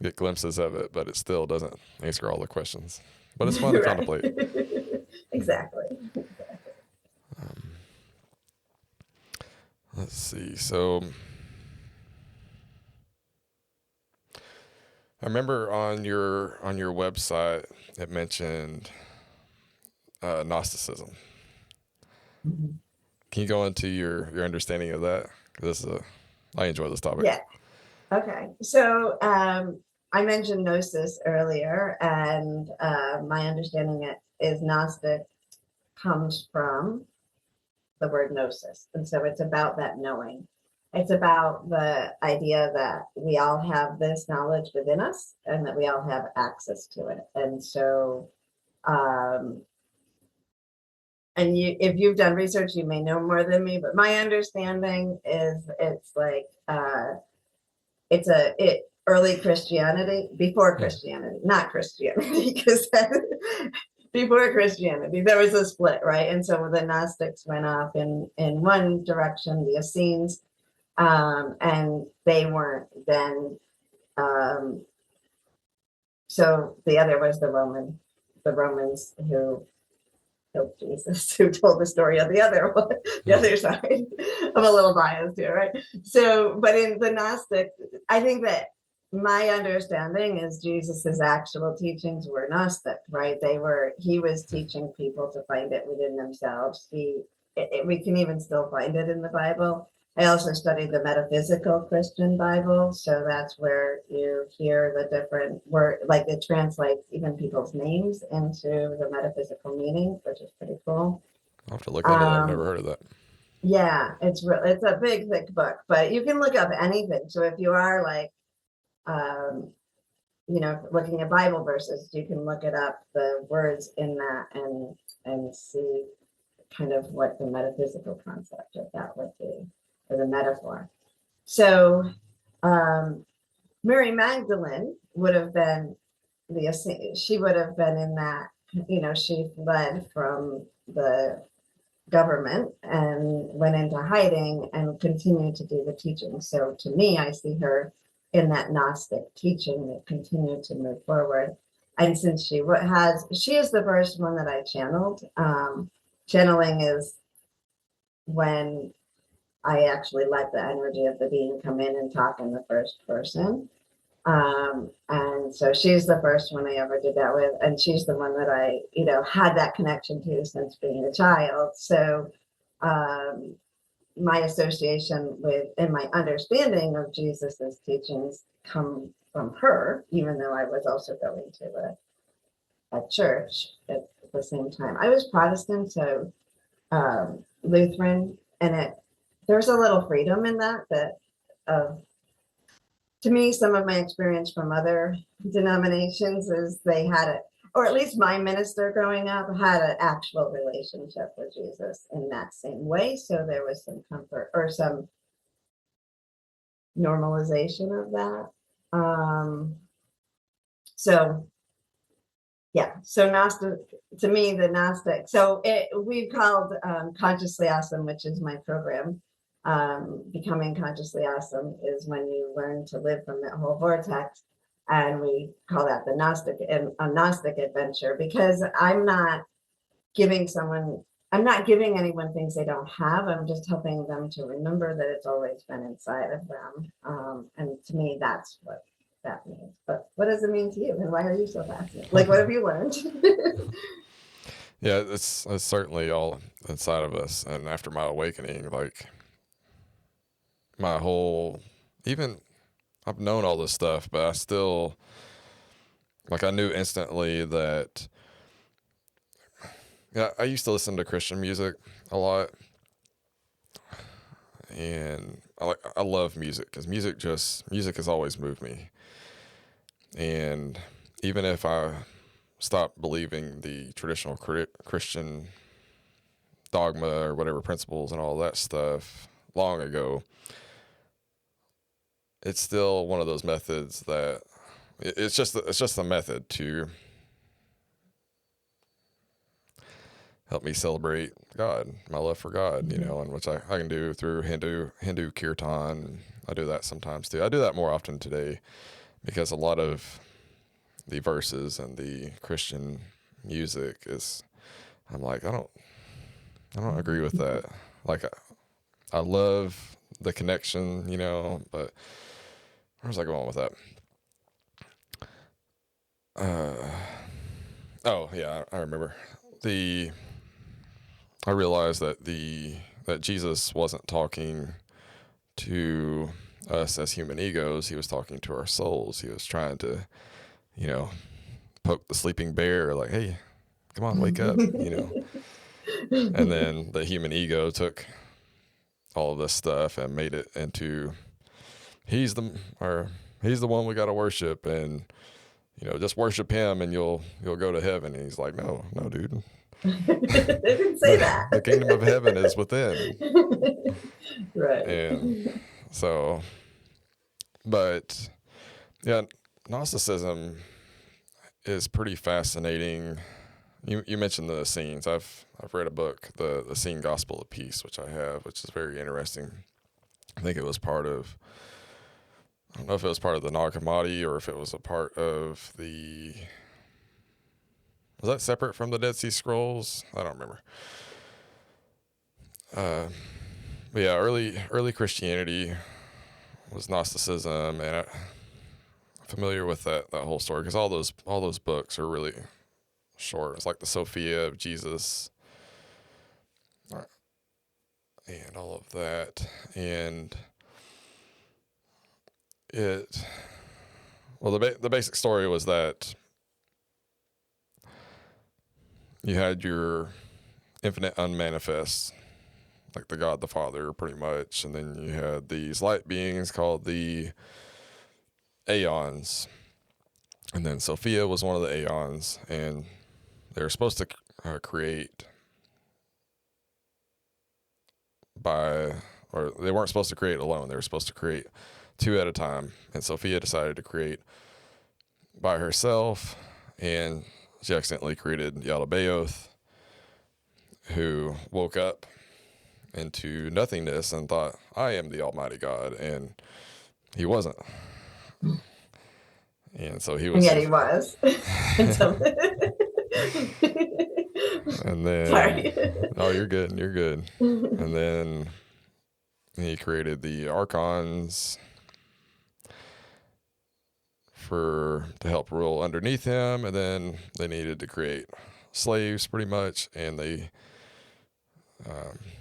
A: Get glimpses of it, but it still doesn't answer all the questions. But it's fun to contemplate.
B: Exactly.
A: Let's see. So I remember on your website it mentioned Gnosticism.
B: Mm-hmm.
A: Can you go into your understanding of that? This is I enjoy this topic.
B: Yeah. Okay. So I mentioned gnosis earlier, and my understanding is Gnostic comes from the word gnosis. And so it's about that knowing. It's about the idea that we all have this knowledge within us and that we all have access to it. And so, and if you've done research, you may know more than me, but my understanding is it's like, early Christianity, before Christianity, not Christianity, because before Christianity, there was a split, right? And so the Gnostics went off in one direction, the Essenes, and they weren't then. So the other was the Romans who killed Jesus, who told the story of the other one, the other side. I'm a little biased here, right? So, but in the Gnostic, I think that my understanding is Jesus's actual teachings were Gnostic, right? He was teaching people to find it within themselves. We can even still find it in the Bible. I also studied the metaphysical Christian Bible, so that's where you hear the different word, like it translates even people's names into the metaphysical meaning, which is pretty cool.
A: I'll have to look into that. I've never heard of that.
B: Yeah, it's a big, thick book, but you can look up anything. So if you are like, looking at Bible verses, you can look it up, the words in that, and see kind of what the metaphysical concept of that would be, or the metaphor. So Mary Magdalene would have been she would have been in that, she fled from the government and went into hiding and continued to do the teaching. So to me, I see her in that Gnostic teaching that continued to move forward. And since she is the first one that I channeled. Channeling is when I actually let the energy of the being come in and talk in the first person. And so she's the first one I ever did that with. And she's the one that I, had that connection to since being a child. So my association with and my understanding of Jesus's teachings come from her, even though I was also going to a church at the same time. I was Protestant, so Lutheran, and there's a little freedom in that to me, some of my experience from other denominations is they had it, or at least my minister growing up had an actual relationship with Jesus in that same way. So there was some comfort or some normalization of that. So Gnostic, to me, the Gnostic, so we've called Consciously Awesome, which is my program. Becoming Consciously Awesome is when you learn to live from that whole vortex, and we call that the Gnostic adventure, because I'm not giving anyone things they don't have. I'm just helping them to remember that it's always been inside of them. And to me, that's what that means. But what does it mean to you, and why are you so fascinated? Like, what have you learned?
A: Yeah, it's certainly all inside of us. And after my awakening, like my whole, even I've known all this stuff, but I still like I knew instantly that, yeah, I used to listen to Christian music a lot, and I love music because music has always moved me. And even if I stopped believing the traditional Christian dogma or whatever principles and all that stuff long ago, it's still one of those methods that it's just a method to help me celebrate God, my love for God, and which I can do through Hindu kirtan. I do that sometimes too. I do that more often today because a lot of the verses and the Christian music is, I'm like, I don't agree with that. Like I love the connection, but where was I going with that? Oh yeah, I remember. I realized that Jesus wasn't talking to us as human egos. He was talking to our souls. He was trying to, poke the sleeping bear, like, hey, come on, wake up, And then the human ego took all of this stuff and made it into he's the one we got to worship, and just worship him and you'll go to heaven. And he's like, no, dude.
B: They didn't say that.
A: The kingdom of heaven is within.
B: Right.
A: And so, but yeah, Gnosticism is pretty fascinating. You mentioned the Essenes. I've read a book, the Essene Gospel of Peace, which is very interesting. I think it was part of, I don't know if it was part of the Nag Hammadi or if it was a part of was that separate from the Dead Sea Scrolls? I don't remember. But yeah, early Christianity was Gnosticism, and I'm familiar with that whole story because all those books are really short. It's like the Sophia of Jesus, and all of that, and the basic story was that you had your infinite unmanifest, like the God the Father, pretty much, and then you had these light beings called the Aeons, and then Sophia was one of the Aeons, and they were supposed to create or they weren't supposed to create alone. They were supposed to create two at a time, and Sophia decided to create by herself, and she accidentally created Yaldabaoth, who woke up into nothingness and thought, I am the Almighty God, and he wasn't. And so he was.
B: And yet he was.
A: And then,
B: sorry.
A: Oh, you're good. And then he created the Archons to help rule underneath him, and then they needed to create slaves, pretty much, and they.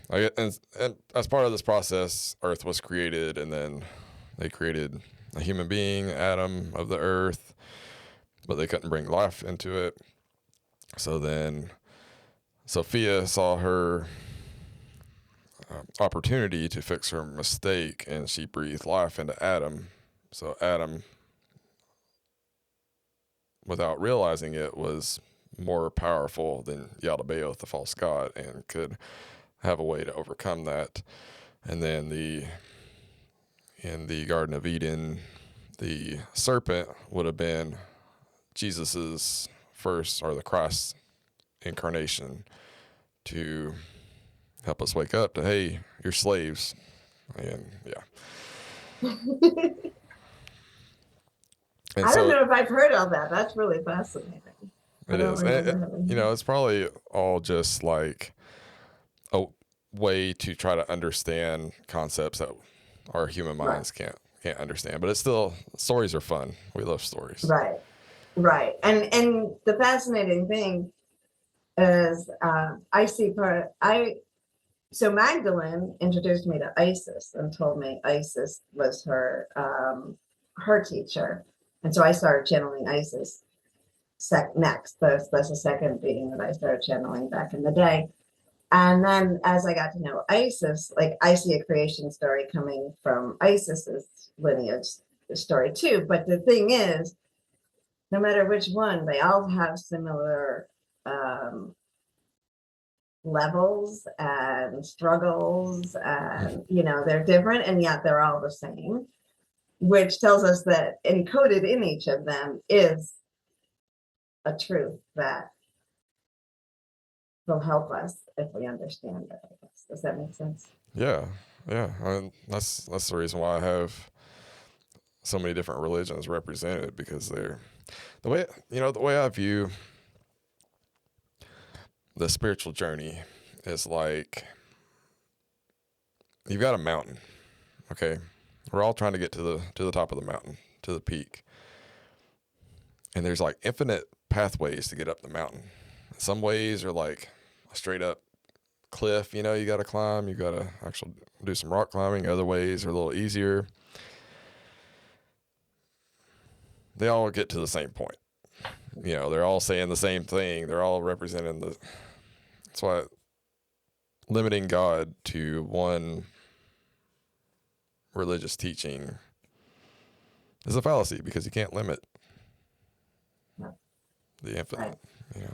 A: And as part of this process, Earth was created, and then they created a human being, Adam, of the earth, but they couldn't bring life into it. So then Sophia saw her opportunity to fix her mistake, and she breathed life into Adam. So Adam, without realizing it, was more powerful than Yaldabaoth, the false god, and could have a way to overcome that. And then in the Garden of Eden, the serpent would have been Jesus's first, or the Christ's incarnation, to help us wake up to, hey, you're slaves. And yeah. And
B: I don't know if I've heard all that. That's really fascinating.
A: It is. And it's probably all just like a way to try to understand concepts that our human minds can't understand. But it's still, stories are fun. We love stories.
B: Right. And the fascinating thing is so Magdalene introduced me to Isis and told me Isis was her teacher. And so I started channeling Isis. next. That's the second being that I started channeling back in the day. And then as I got to know Isis, like I see a creation story coming from Isis's lineage story too. But the thing is, no matter which one, they all have similar levels and struggles, and they're different, and yet they're all the same, which tells us that encoded in each of them is a truth that will help us if we understand it, I guess. Does that make sense?
A: Yeah. I mean, that's the reason why I have so many different religions represented, because they're the way I view the spiritual journey is like you've got a mountain, okay? We're all trying to get to the top of the mountain, to the peak. And there's like infinite pathways to get up the mountain. Some ways are like a straight up cliff, you got to climb, you got to actually do some rock climbing. Other ways are a little easier. They all get to the same point. They're all saying the same thing. They're all representing that's why limiting God to one religious teaching is a fallacy, because you can't limit the infinite,
B: right.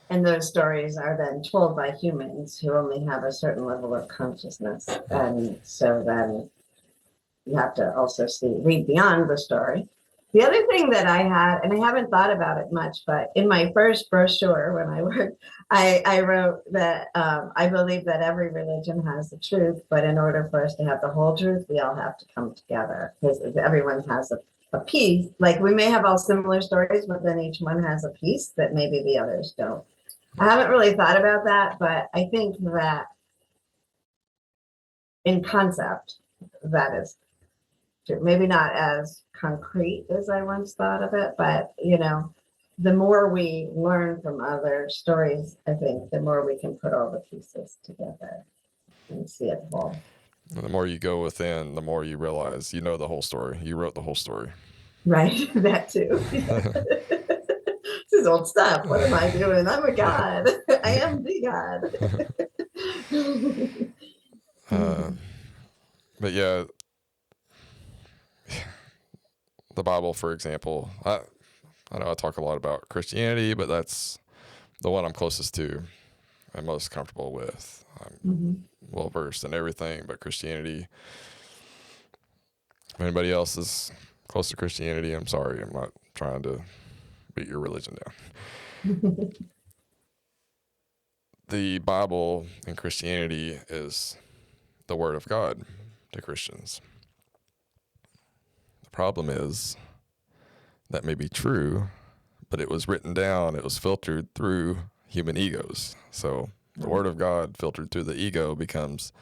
B: And those stories are then told by humans who only have a certain level of consciousness. And so then you have to also read beyond the story. The other thing that I had, and I haven't thought about it much, but in my first brochure when I worked, I wrote that I believe that every religion has the truth, but in order for us to have the whole truth, we all have to come together, because everyone has a piece. Like we may have all similar stories, but then each one has a piece that maybe the others don't. I haven't really thought about that, but I think that in concept, that is true. Maybe not as concrete as I once thought of it, but the more we learn from other stories, I think the more we can put all the pieces together and see it whole.
A: And the more you go within, the more you realize you know the whole story. You wrote the whole story.
B: Right, that too. This is old stuff. What am I doing? I'm a god. I am the god.
A: But yeah, the Bible, for example, I know I talk a lot about Christianity, but that's the one I'm closest to and most comfortable with. I'm well versed in everything but Christianity. If anybody else is close to Christianity, I'm sorry. I'm not trying to beat your religion down. The Bible in Christianity is the Word of God to Christians. The problem is that may be true, but it was written down, it was filtered through human egos. So the Word of God filtered through the ego becomes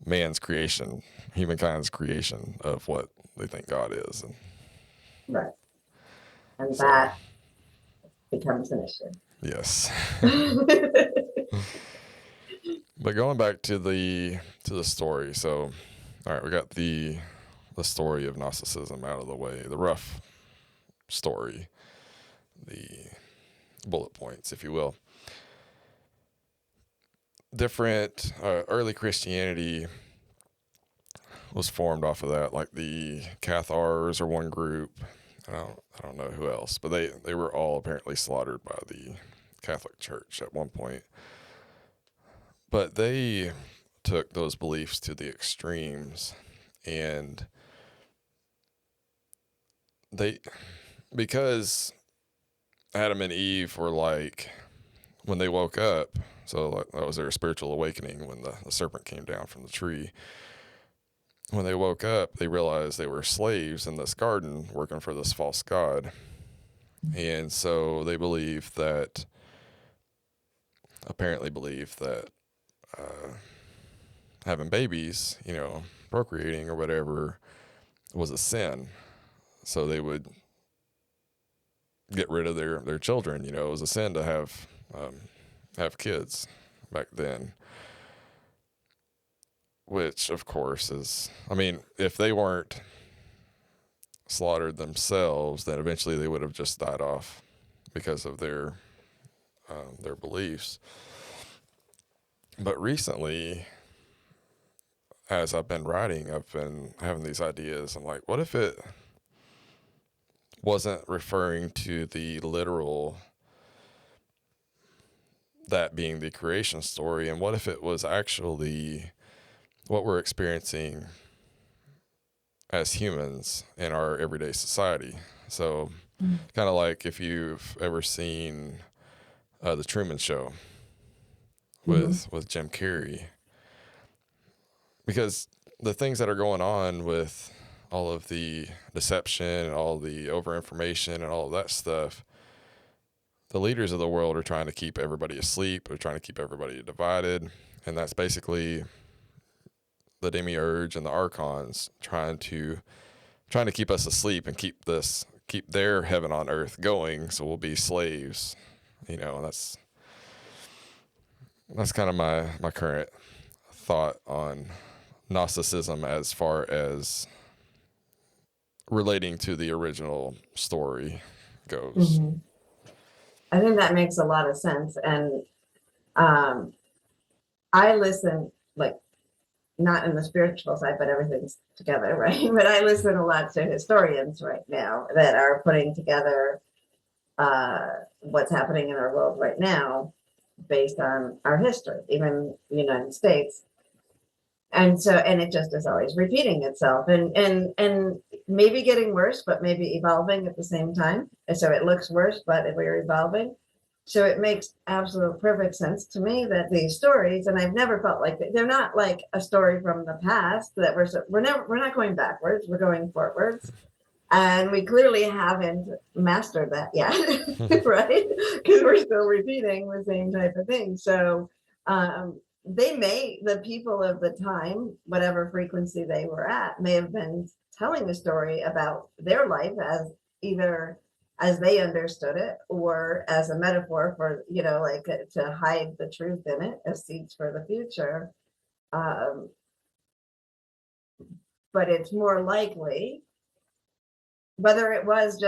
A: man's creation, humankind's creation of what they think God is.
B: Right. And so, that becomes an issue.
A: Yes. But going back to the story, so all right, we got the story of Gnosticism out of the way, the rough story, the bullet points, if you will. Different early Christianity was formed off of that, like the Cathars are one group. I don't know who else, but they were all apparently slaughtered by the Catholic Church at one point. But they took those beliefs to the extremes, and because Adam and Eve were like, when they woke up, so that was their spiritual awakening when the serpent came down from the tree. When they woke up, they realized they were slaves in this garden working for this false god. And so they apparently believed that having babies, procreating or whatever, was a sin. So they would get rid of their children. It was a sin to have kids back then. Which, of course, is, if they weren't slaughtered themselves, then eventually they would have just died off because of their beliefs. But recently, as I've been writing, I've been having these ideas. I'm like, what if it wasn't referring to the literal, that being the creation story, and what if it was actually what we're experiencing as humans in our everyday society? So, kind of like if you've ever seen the Truman Show with Jim Carrey, because the things that are going on with all of the deception and all the overinformation and all of that stuff, the leaders of the world are trying to keep everybody asleep. They're trying to keep everybody divided. And that's basically the demiurge and the archons trying to keep us asleep and keep their heaven on earth going. So we'll be slaves, and that's kind of my current thought on Gnosticism as far as relating to the original story goes.
B: I think that makes a lot of sense. And I listen, like, not in the spiritual side, but everything's together, right? But I listen a lot to historians right now that are putting together what's happening in our world right now based on our history, even the United States. And it just is always repeating itself and maybe getting worse, but maybe evolving at the same time. And so it looks worse, but we're evolving. So it makes absolute perfect sense to me that these stories, and I've never felt like they're not like a story from the past that we're not going backwards, we're going forwards. And we clearly haven't mastered that yet, right? Because we're still repeating the same type of thing. So the people of the time, whatever frequency they were at, may have been telling a story about their life as either as they understood it or as a metaphor for, like to hide the truth in it as seeds for the future. But it's more likely, whether it was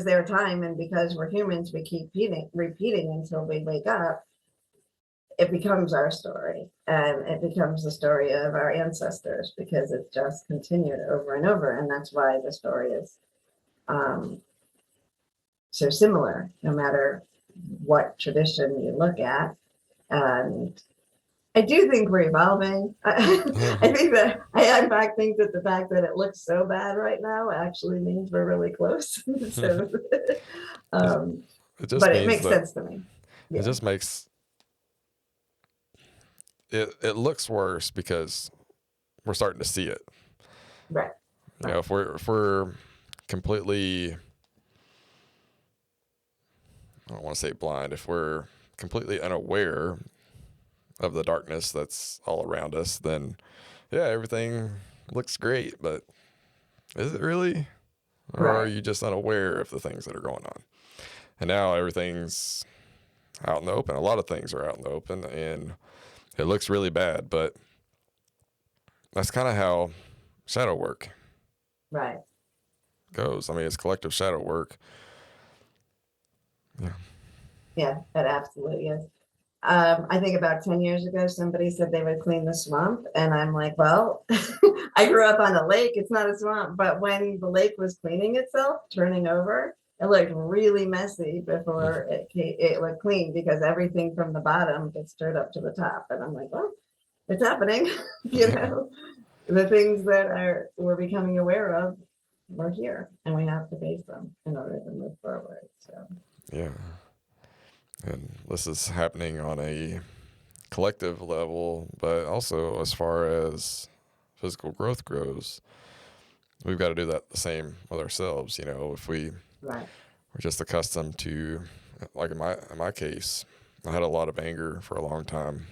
B: their time, and because we're humans, we keep repeating until we wake up, it becomes our story, and it becomes the story of our ancestors, because it's just continued over and over. And that's why the story is so similar, no matter what tradition you look at. And I do think we're evolving. I think that I in fact think that the fact that it looks so bad right now actually means we're really close. So, but it makes sense to me.
A: Yeah. It just makes it looks worse because we're starting to see it.
B: Right.
A: If we're completely, I don't want to say blind, if we're completely unaware of the darkness that's all around us, then everything looks great, but is it really? Or are you just unaware of the things that are going on? And now everything's out in the open. A lot of things are out in the open, and it looks really bad, but that's kind of how shadow work goes. I mean, it's collective shadow work.
B: Yeah, that absolutely is. I think about 10 years ago, somebody said they would clean the swamp. And I'm like, well, I grew up on a lake. It's not a swamp. But when the lake was cleaning itself, turning over, it looked really messy before it looked clean, because everything from the bottom gets stirred up to the top. And I'm like, well, it's happening. The things that we're becoming aware of, we're here, and we have to face them in order to move forward. So
A: yeah. And this is happening on a collective level, but also as far as physical growth goes, we've got to do that the same with ourselves. If we're just accustomed to, like in my case, I had a lot of anger for a long time.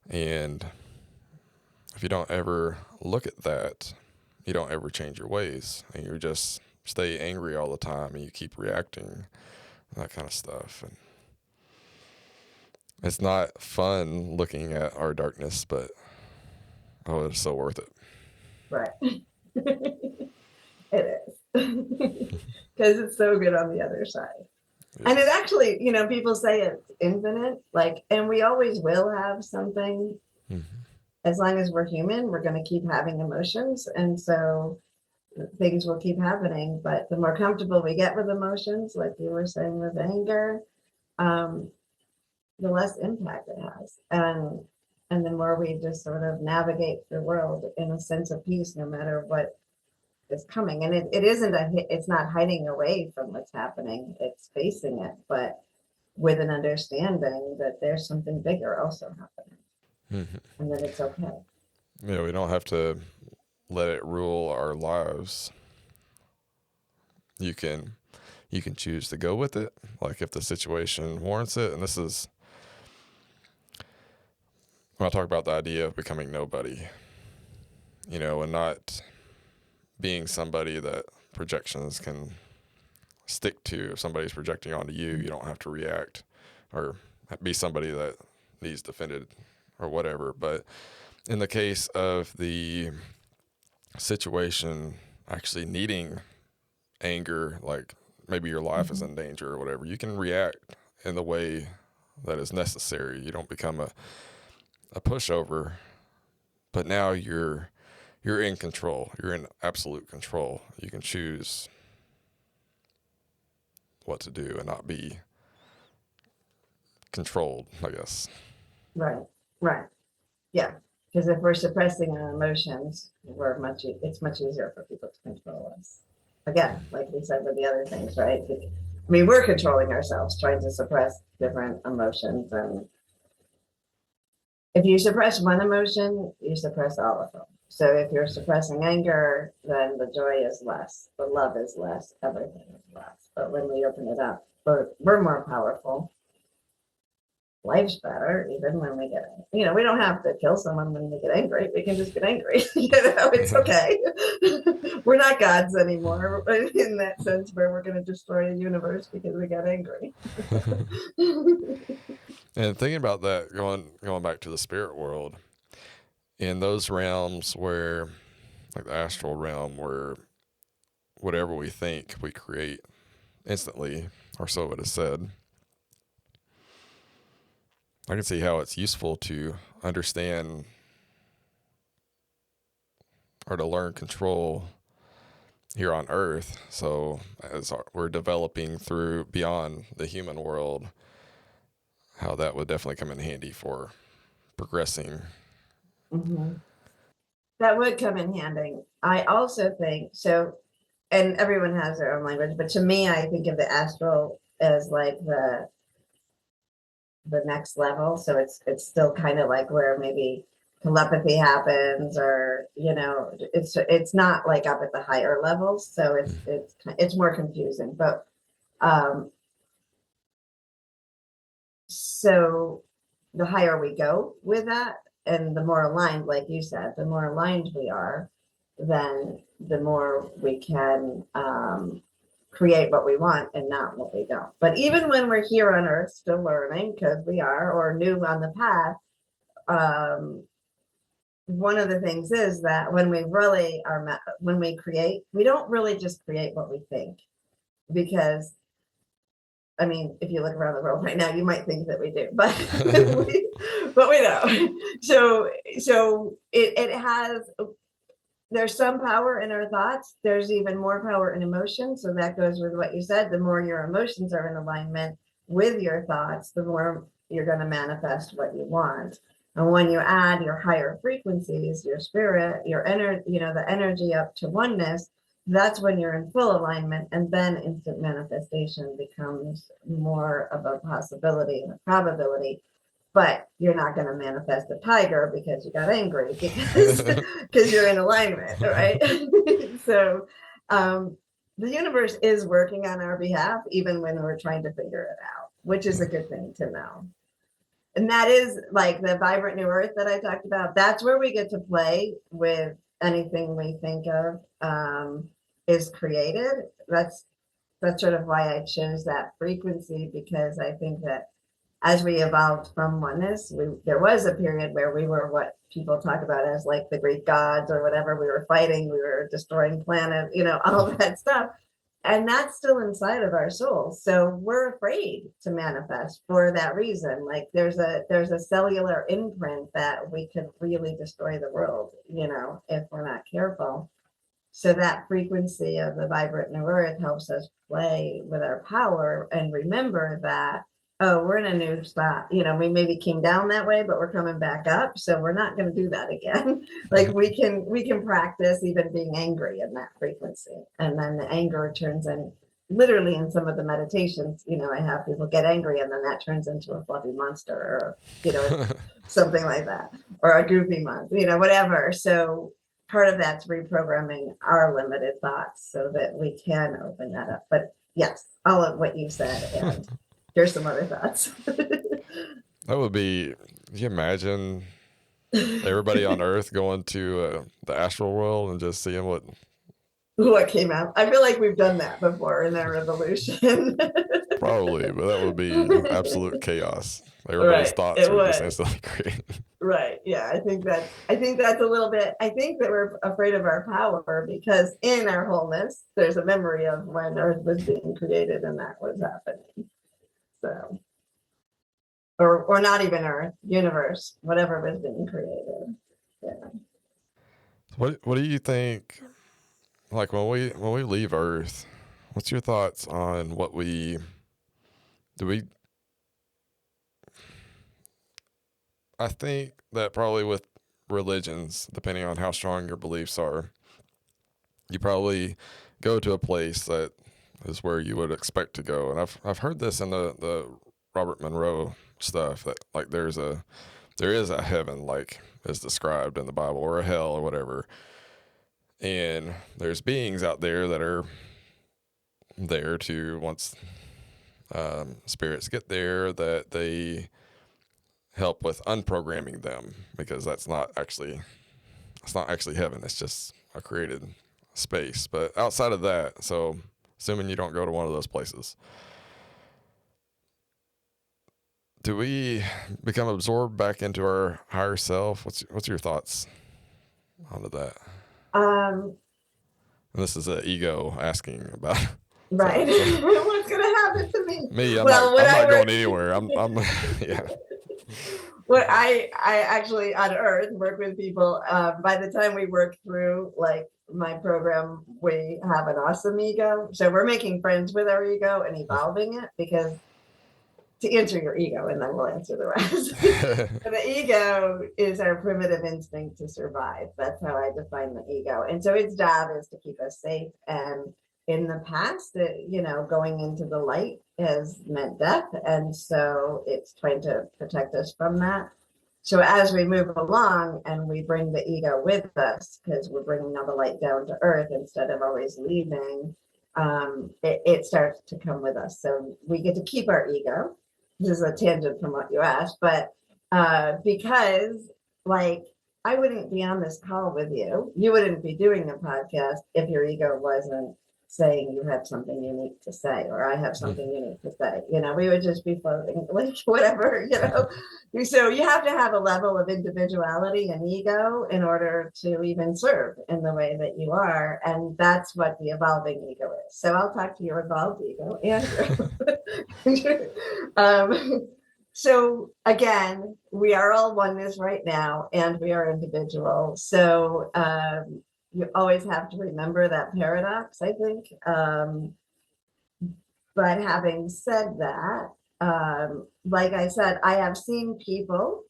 A: And if you don't ever look at that, you don't ever change your ways, and you just stay angry all the time, and you keep reacting, that kind of stuff. And it's not fun looking at our darkness, but it's so worth it.
B: Right. It is. Because it's so good on the other side. Yes. And it actually, people say it's infinite, and we always will have something. Mm-hmm. As long as we're human, we're going to keep having emotions. And so things will keep happening. But the more comfortable we get with emotions, like you were saying with anger, the less impact it has. And the more we just sort of navigate the world in a sense of peace, no matter what is coming. And it's not hiding away from what's happening. It's facing it, but with an understanding that there's something bigger also happening. Mm-hmm. And that it's okay.
A: Yeah, we don't have to let it rule our lives. You can choose to go with it, like if the situation warrants it. And this is when I talk about the idea of becoming nobody, and not being somebody that projections can stick to. If somebody's projecting onto you, you don't have to react or be somebody that needs defended or whatever. But in the case of the situation actually needing anger, like maybe your life is in danger or whatever, you can react in the way that is necessary. You don't become a pushover, but now you're in control. You're in absolute control. You can choose what to do and not be controlled, I guess.
B: Right. Yeah. Because if we're suppressing our emotions, it's much easier for people to control us. Again, like we said with the other things, right? I mean, we're controlling ourselves, trying to suppress different emotions. And if you suppress one emotion, you suppress all of them. So if you're suppressing anger, then the joy is less, the love is less, everything is less. But when we open it up, we're more powerful. Life's better, even when we get, we don't have to kill someone when we get angry. We can just get angry. It's okay. We're not gods anymore in that sense where we're going to destroy the universe because we got angry.
A: And thinking about that, going back to the spirit world, in those realms where, like the astral realm, where whatever we think we create instantly, or so it is said, I can see how it's useful to understand or to learn control here on Earth. So as we're developing through beyond the human world, how that would definitely come in handy for progressing.
B: Mm-hmm. That would come in handy. I also think so, and everyone has their own language, but to me, I think of the astral as like the next level. So it's still kind of like where maybe telepathy happens, or it's not like up at the higher levels. So it's more confusing. But so the higher we go with that, and the more aligned, like you said, the more aligned we are, then the more we can create what we want and not what we don't. But even when we're here on Earth, still learning, because we are, or new on the path, one of the things is that when we really are, when we create, we don't really just create what we think, because I mean, if you look around the world right now, you might think that we do, but we don't. So it has. There's some power in our thoughts. There's even more power in emotions. So that goes with what you said. The more your emotions are in alignment with your thoughts, the more you're going to manifest what you want. And when you add your higher frequencies, your spirit, your energy, the energy up to oneness, that's when you're in full alignment. And then instant manifestation becomes more of a possibility and a probability. But you're not going to manifest a tiger because you got angry, because you're in alignment, right? So the universe is working on our behalf, even when we're trying to figure it out, which is a good thing to know. And that is like the vibrant new earth that I talked about. That's where we get to play with anything we think of is created. That's sort of why I chose that frequency, because I think that as we evolved from oneness, there was a period where we were what people talk about as like the Greek gods or whatever. We were fighting, we were destroying planets, all of that stuff. And that's still inside of our souls. So we're afraid to manifest for that reason. Like there's a cellular imprint that we could really destroy the world, if we're not careful. So that frequency of the vibrant new earth helps us play with our power and remember that, oh, we're in a new spot. We maybe came down that way, but we're coming back up. So we're not going to do that again. Like we can practice even being angry in that frequency. And then the anger turns in literally in some of the meditations, I have people get angry and then that turns into a fluffy monster or, something like that, or a goofy monster, whatever. So part of that's reprogramming our limited thoughts so that we can open that up. But yes, all of what you said, and here's some other thoughts.
A: That would be, can you imagine everybody on Earth going to the astral world and just seeing what
B: came out? I feel like we've done that before in our evolution.
A: Probably, but that would be absolute chaos. Everybody's thoughts are just instantly created.
B: Right. Yeah. I think that's a little bit, I think that we're afraid of our power because in our wholeness, there's a memory of when Earth was being created and that was happening. So, or not even Earth, universe, whatever was being created. Yeah.
A: What do you think, like when we leave Earth, what's your thoughts on what I think that probably with religions, depending on how strong your beliefs are, you probably go to a place that is where you would expect to go. And I've heard this in the Robert Monroe stuff that like there is a heaven like is described in the Bible or a hell or whatever. And there's beings out there that are there to once spirits get there that they help with unprogramming them because that's not actually heaven. It's just a created space. But outside of that, so assuming you don't go to one of those places, do we become absorbed back into our higher self? What's your thoughts onto that? And this is an ego asking about.
B: Right. So. What's going to happen to me?
A: Me, I'm not going anywhere. I'm yeah.
B: Well, I actually on Earth work with people. By the time we work through like my program, we have an awesome ego. So we're making friends with our ego and evolving it because to answer your ego and then we'll answer the rest. The ego is our primitive instinct to survive. That's how I define the ego. And so its job is to keep us safe. And in the past, going into the light has meant death. And so it's trying to protect us from that. So as we move along and we bring the ego with us, because we're bringing now the light down to earth instead of always leaving, it starts to come with us. So we get to keep our ego. This is a tangent from what you asked, but because like I wouldn't be on this call with you. You wouldn't be doing the podcast if your ego wasn't saying you have something unique to say, or I have something unique to say. We would just be floating, like whatever, So you have to have a level of individuality and ego in order to even serve in the way that you are. And that's what the evolving ego is. So I'll talk to your evolved ego, Andrew. So again, we are all oneness right now, and we are individual. So you always have to remember that paradox, I think. But having said that, like I said, I have seen people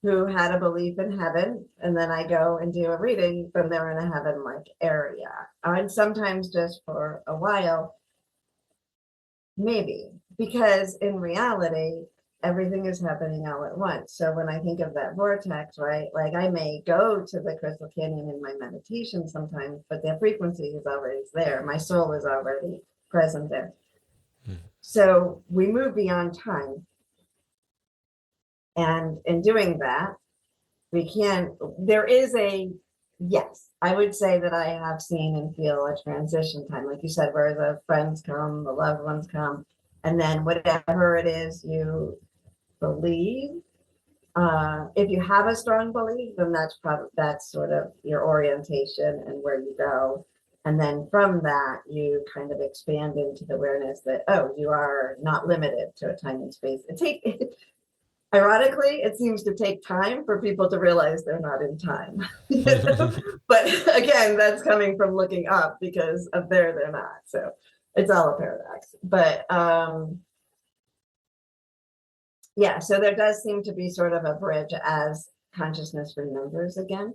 B: who had a belief in heaven, and then I go and do a reading, and they're in a heaven-like area. And sometimes just for a while, maybe, because in reality, everything is happening all at once. So when I think of that vortex, right, like I may go to the Crystal Canyon in my meditation sometimes, but the frequency is already there. My soul is already present there. So we move beyond time. And in doing that, yes, I would say that I have seen and feel a transition time, like you said, where the friends come, the loved ones come, and then whatever it is you believe. If you have a strong belief, then that's sort of your orientation and where you go. And then from that, you kind of expand into the awareness that, oh, you are not limited to a time and space. Ironically, it seems to take time for people to realize they're not in time. But again, that's coming from looking up, because up there they're not. So it's all a paradox. But yeah, so there does seem to be sort of a bridge as consciousness remembers again.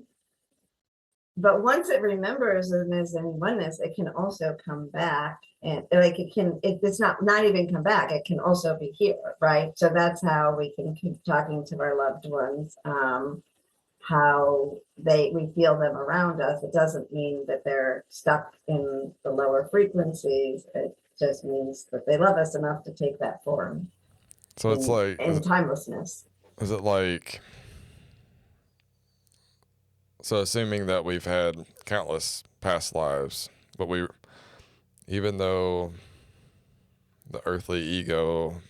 B: But once it remembers and is in oneness, it can also come back, and like it's not even come back, it can also be here, right? So that's how we can keep talking to our loved ones, how we feel them around us. It doesn't mean that they're stuck in the lower frequencies. It just means that they love us enough to take that form.
A: So it's like
B: in timelessness.
A: Is it like, so assuming that we've had countless past lives, but even though the earthly ego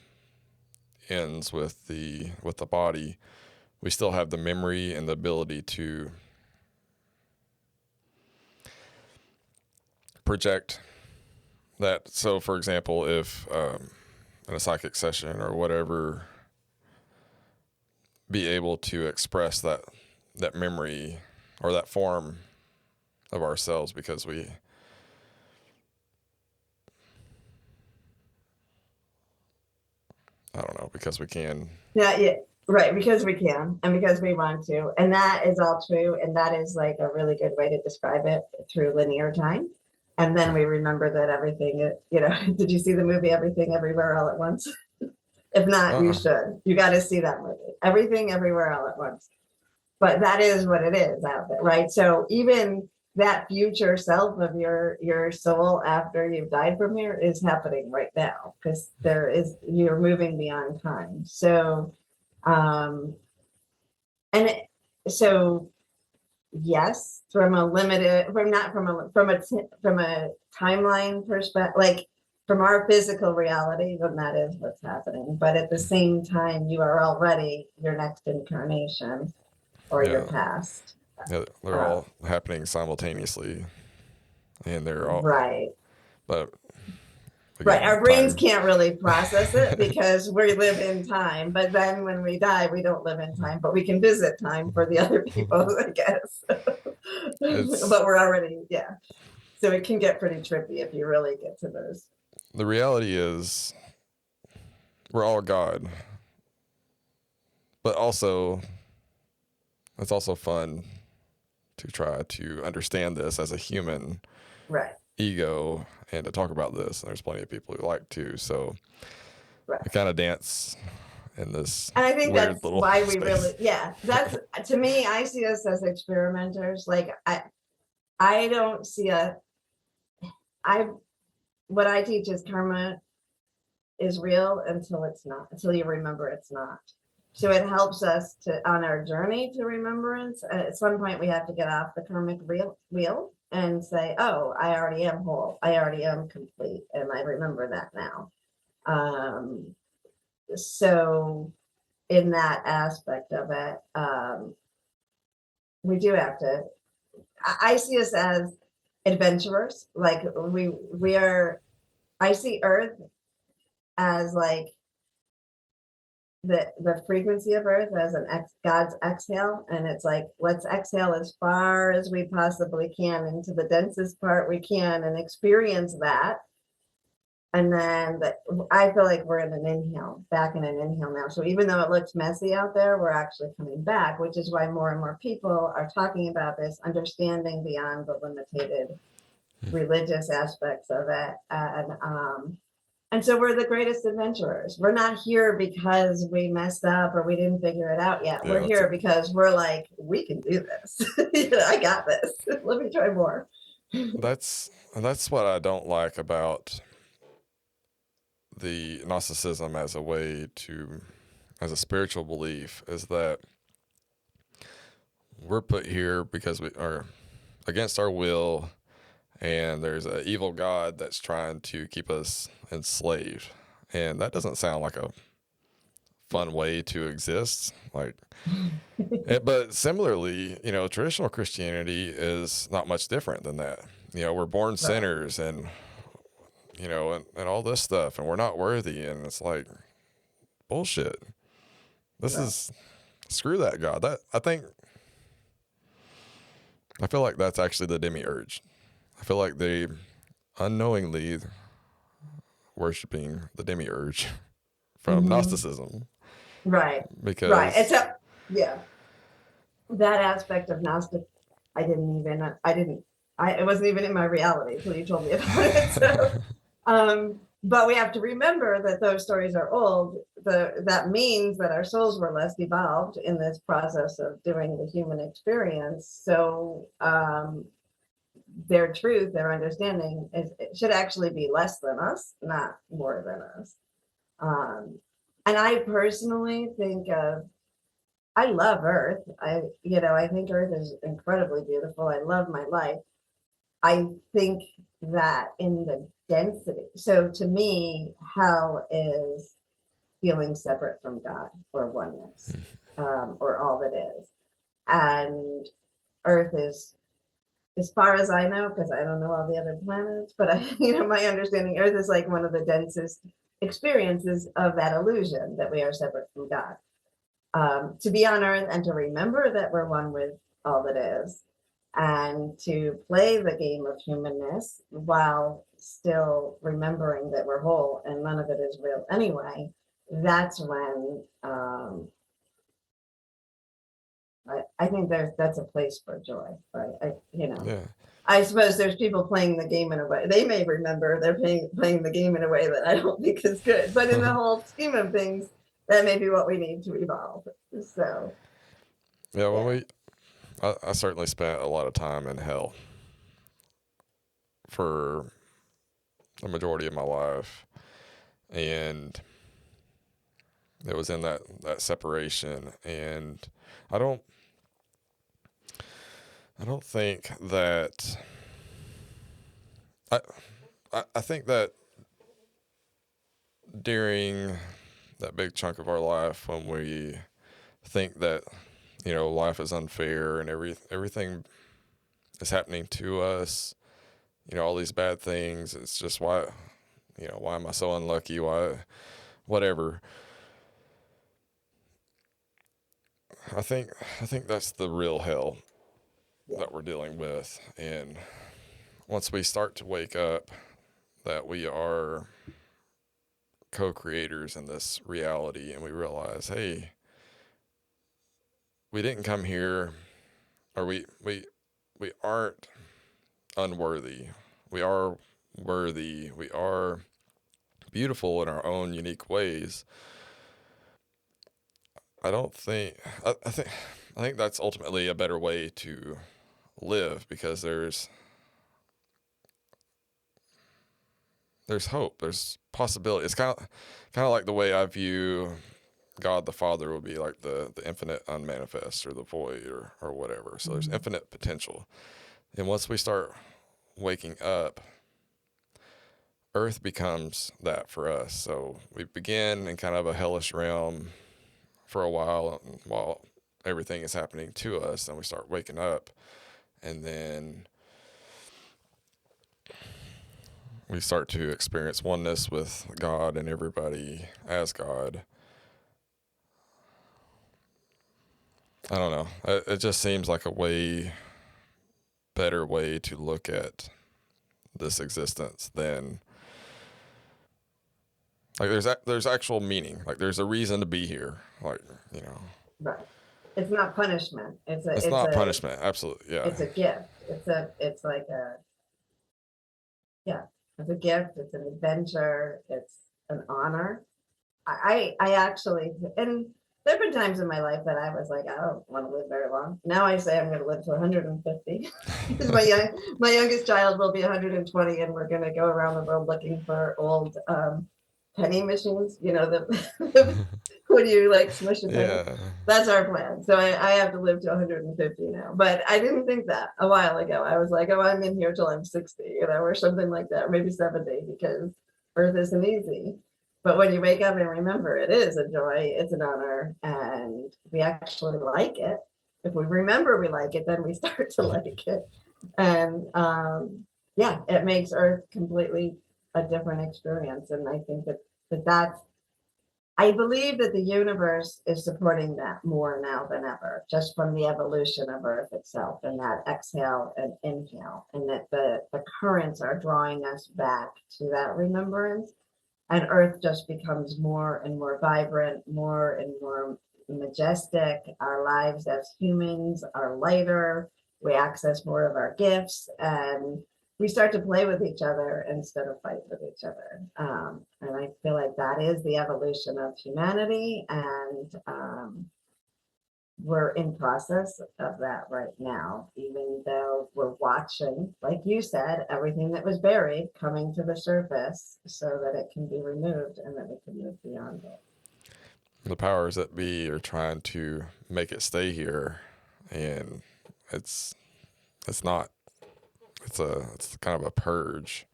A: ends with the body, we still have the memory and the ability to project that. So for example, if in a psychic session or whatever, be able to express that memory or that form of ourselves because we can.
B: Yeah, right, because we can and because we want to. And that is all true. And that is like a really good way to describe it, through linear time. And then we remember that everything, did you see the movie Everything Everywhere All at Once? If not, you should. You got to see that movie, Everything Everywhere All at Once. But that is what it is out there, right? So even that future self of your soul after you've died from here is happening right now, because you're moving beyond time. So so yes, from a timeline perspective, like from our physical reality, then that is what's happening. But at the same time, you are already your next incarnation or your past.
A: Yeah, they're all happening simultaneously, and they're all
B: right.
A: But
B: again, right, our brains can't really process it because we live in time. But then when we die, we don't live in time, but we can visit time for the other people, I guess. But we're already, So it can get pretty trippy if you really get to those.
A: The reality is, we're all God, but also, it's also fun to try to understand this as a human ego and to talk about this. And there's plenty of people who like to, so we kind of dance in this.
B: And I think
A: weird
B: that's why we
A: space.
B: that's, to me, I see us as experimenters. Like I don't see what I teach is karma is real until it's not, until you remember it's not. So it helps us on our journey to remembrance. At some point, we have to get off the karmic wheel and say, "Oh, I already am whole. I already am complete, and I remember that now." So, in that aspect of it, we do have to. I see us as adventurers. Like we are. I see Earth as like the frequency of Earth as God's exhale, and it's like, let's exhale as far as we possibly can into the densest part we can and experience that. And then I feel like we're in an inhale, back in an inhale now. So even though it looks messy out there, we're actually coming back, which is why more and more people are talking about this, understanding beyond the limited religious aspects of it. And so we're the greatest adventurers. We're not here because we messed up or we didn't figure it out yet. We're here because we're like, we can do this. I got this. Let me try more.
A: That's what I don't like about the Gnosticism as a spiritual belief, is that we're put here because we are against our will, and there's an evil God that's trying to keep us enslaved. And that doesn't sound like a fun way to exist. Like, but similarly, traditional Christianity is not much different than that. We're born
B: Right.
A: sinners and, and all this stuff, and we're not worthy. And it's like, bullshit. This
B: Right.
A: is, screw that God. I feel like that's actually the demiurge. I feel like they unknowingly worshiping the demiurge from
B: Mm-hmm.
A: Gnosticism
B: Right. Right.
A: because
B: Except, yeah, that aspect of Gnostic, it wasn't even in my reality until you told me about it. So, but we have to remember that those stories are old. That means that our souls were less evolved in this process of doing the human experience. So, their truth, their understanding it should actually be less than us, not more than us. And I personally think I love Earth. I think Earth is incredibly beautiful. I love my life. I think that in the density. So to me, hell is feeling separate from God or oneness, or all that is. And Earth is, as far as I know, because I don't know all the other planets, but my understanding, Earth is like one of the densest experiences of that illusion that we are separate from God. To be on Earth and to remember that we're one with all that is, and to play the game of humanness while still remembering that we're whole and none of it is real anyway. That's when I think that's a place for joy, right?
A: yeah,
B: I suppose there's people playing the game in a way they may remember they're playing the game in a way that I don't think is good, but in the whole scheme of things, that may be what we need to evolve. So,
A: yeah.
B: yeah.
A: I certainly spent a lot of time in hell for the majority of my life, and it was in that separation. And I don't I don't think that I I think that during that big chunk of our life when we think that life is unfair and everything is happening to us, all these bad things, it's just why am I so unlucky, why whatever. I think that's the real hell
B: Yeah.
A: that we're dealing with. And once we start to wake up that we are co-creators in this reality and we realize, hey, we didn't come here, or we aren't unworthy. We are worthy. We are beautiful in our own unique ways. I don't think I think that's ultimately a better way to live, because there's hope, there's possibility. It's kind of like the way I view God the Father would be like the infinite unmanifest, or the void, or whatever. So there's
B: Mm-hmm.
A: infinite potential. And once we start waking up, Earth becomes that for us. So we begin in kind of a hellish realm for a while everything is happening to us. Then we start waking up, and then we start to experience oneness with God and everybody as God. I don't know. It just seems like a way better way to look at this existence than, like, there's actual meaning. Like, there's a reason to be here. Like,
B: Right. It's not punishment.
A: it's not punishment. Absolutely, yeah.
B: It's a gift. It's like a, yeah, it's a gift. It's an adventure. It's an honor. I actually, and there have been times in my life that I was like, I don't want to live very long. Now I say I'm going to live to 150 because my youngest child will be 120, and we're going to go around the world looking for old penny machines. When you like smush a penny.
A: Yeah.
B: That's our plan. So I have to live to 150 now. But I didn't think that a while ago. I was like, oh, I'm in here till I'm 60, or something like that, or maybe 70, because Earth isn't easy. But when you wake up and remember it is a joy, it's an honor, and we actually like it. If we remember we like it, then we start to like it. And yeah, it makes Earth completely a different experience. And I think that's I believe that the universe is supporting that more now than ever, just from the evolution of Earth itself and that exhale and inhale, and that the currents are drawing us back to that remembrance. And Earth just becomes more and more vibrant, more and more majestic. Our lives as humans are lighter. We access more of our gifts, and we start to play with each other instead of fight with each other. And I feel like that is the evolution of humanity, and we're in process of that right now, even though we're watching, like you said, everything that was buried coming to the surface so that it can be removed and that we can move beyond it.
A: The powers that be are trying to make it stay here, and it's not. It's kind of a purge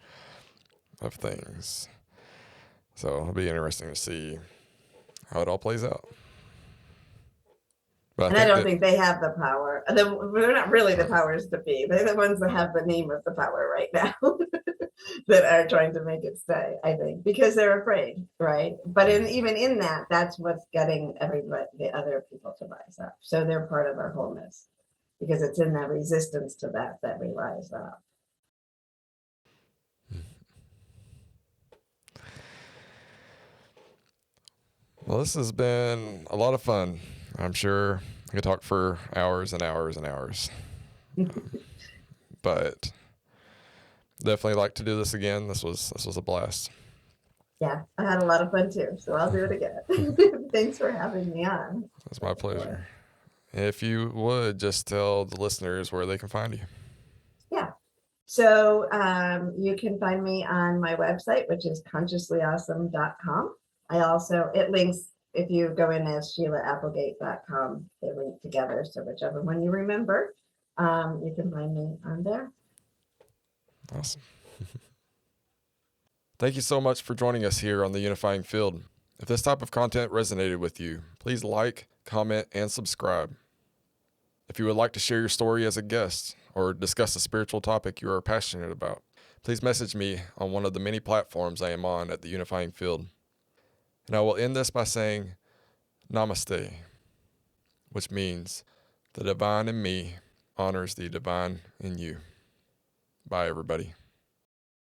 A: of things. So it'll be interesting to see how it all plays out. But
B: And I don't think they have the power. They're not really the powers to be. They're the ones that have the name of the power right now that are trying to make it stay, I think, because they're afraid, right? But even in that, that's what's getting everybody, the other people to rise up. So they're part of our wholeness, because it's in that resistance to that we rise up.
A: Well, this has been a lot of fun. I'm sure I could talk for hours and hours and hours. But definitely like to do this again. This was a blast.
B: Yeah, I had a lot of fun too, so I'll do it again. Thanks for having me on.
A: It's my pleasure. If you would just tell the listeners where they can find you.
B: Yeah. So you can find me on my website, which is consciouslyawesome.com. It links, if you go in as SheilaApplegate.com, they link together. So whichever one you remember, you can find me on there.
A: Awesome. Thank you so much for joining us here on the Unifying Field. If this type of content resonated with you, please like, comment, and subscribe. If you would like to share your story as a guest or discuss a spiritual topic you are passionate about, please message me on one of the many platforms I am on at the Unifying Field. And I will end this by saying Namaste, which means the divine in me honors the divine in you. Bye, everybody.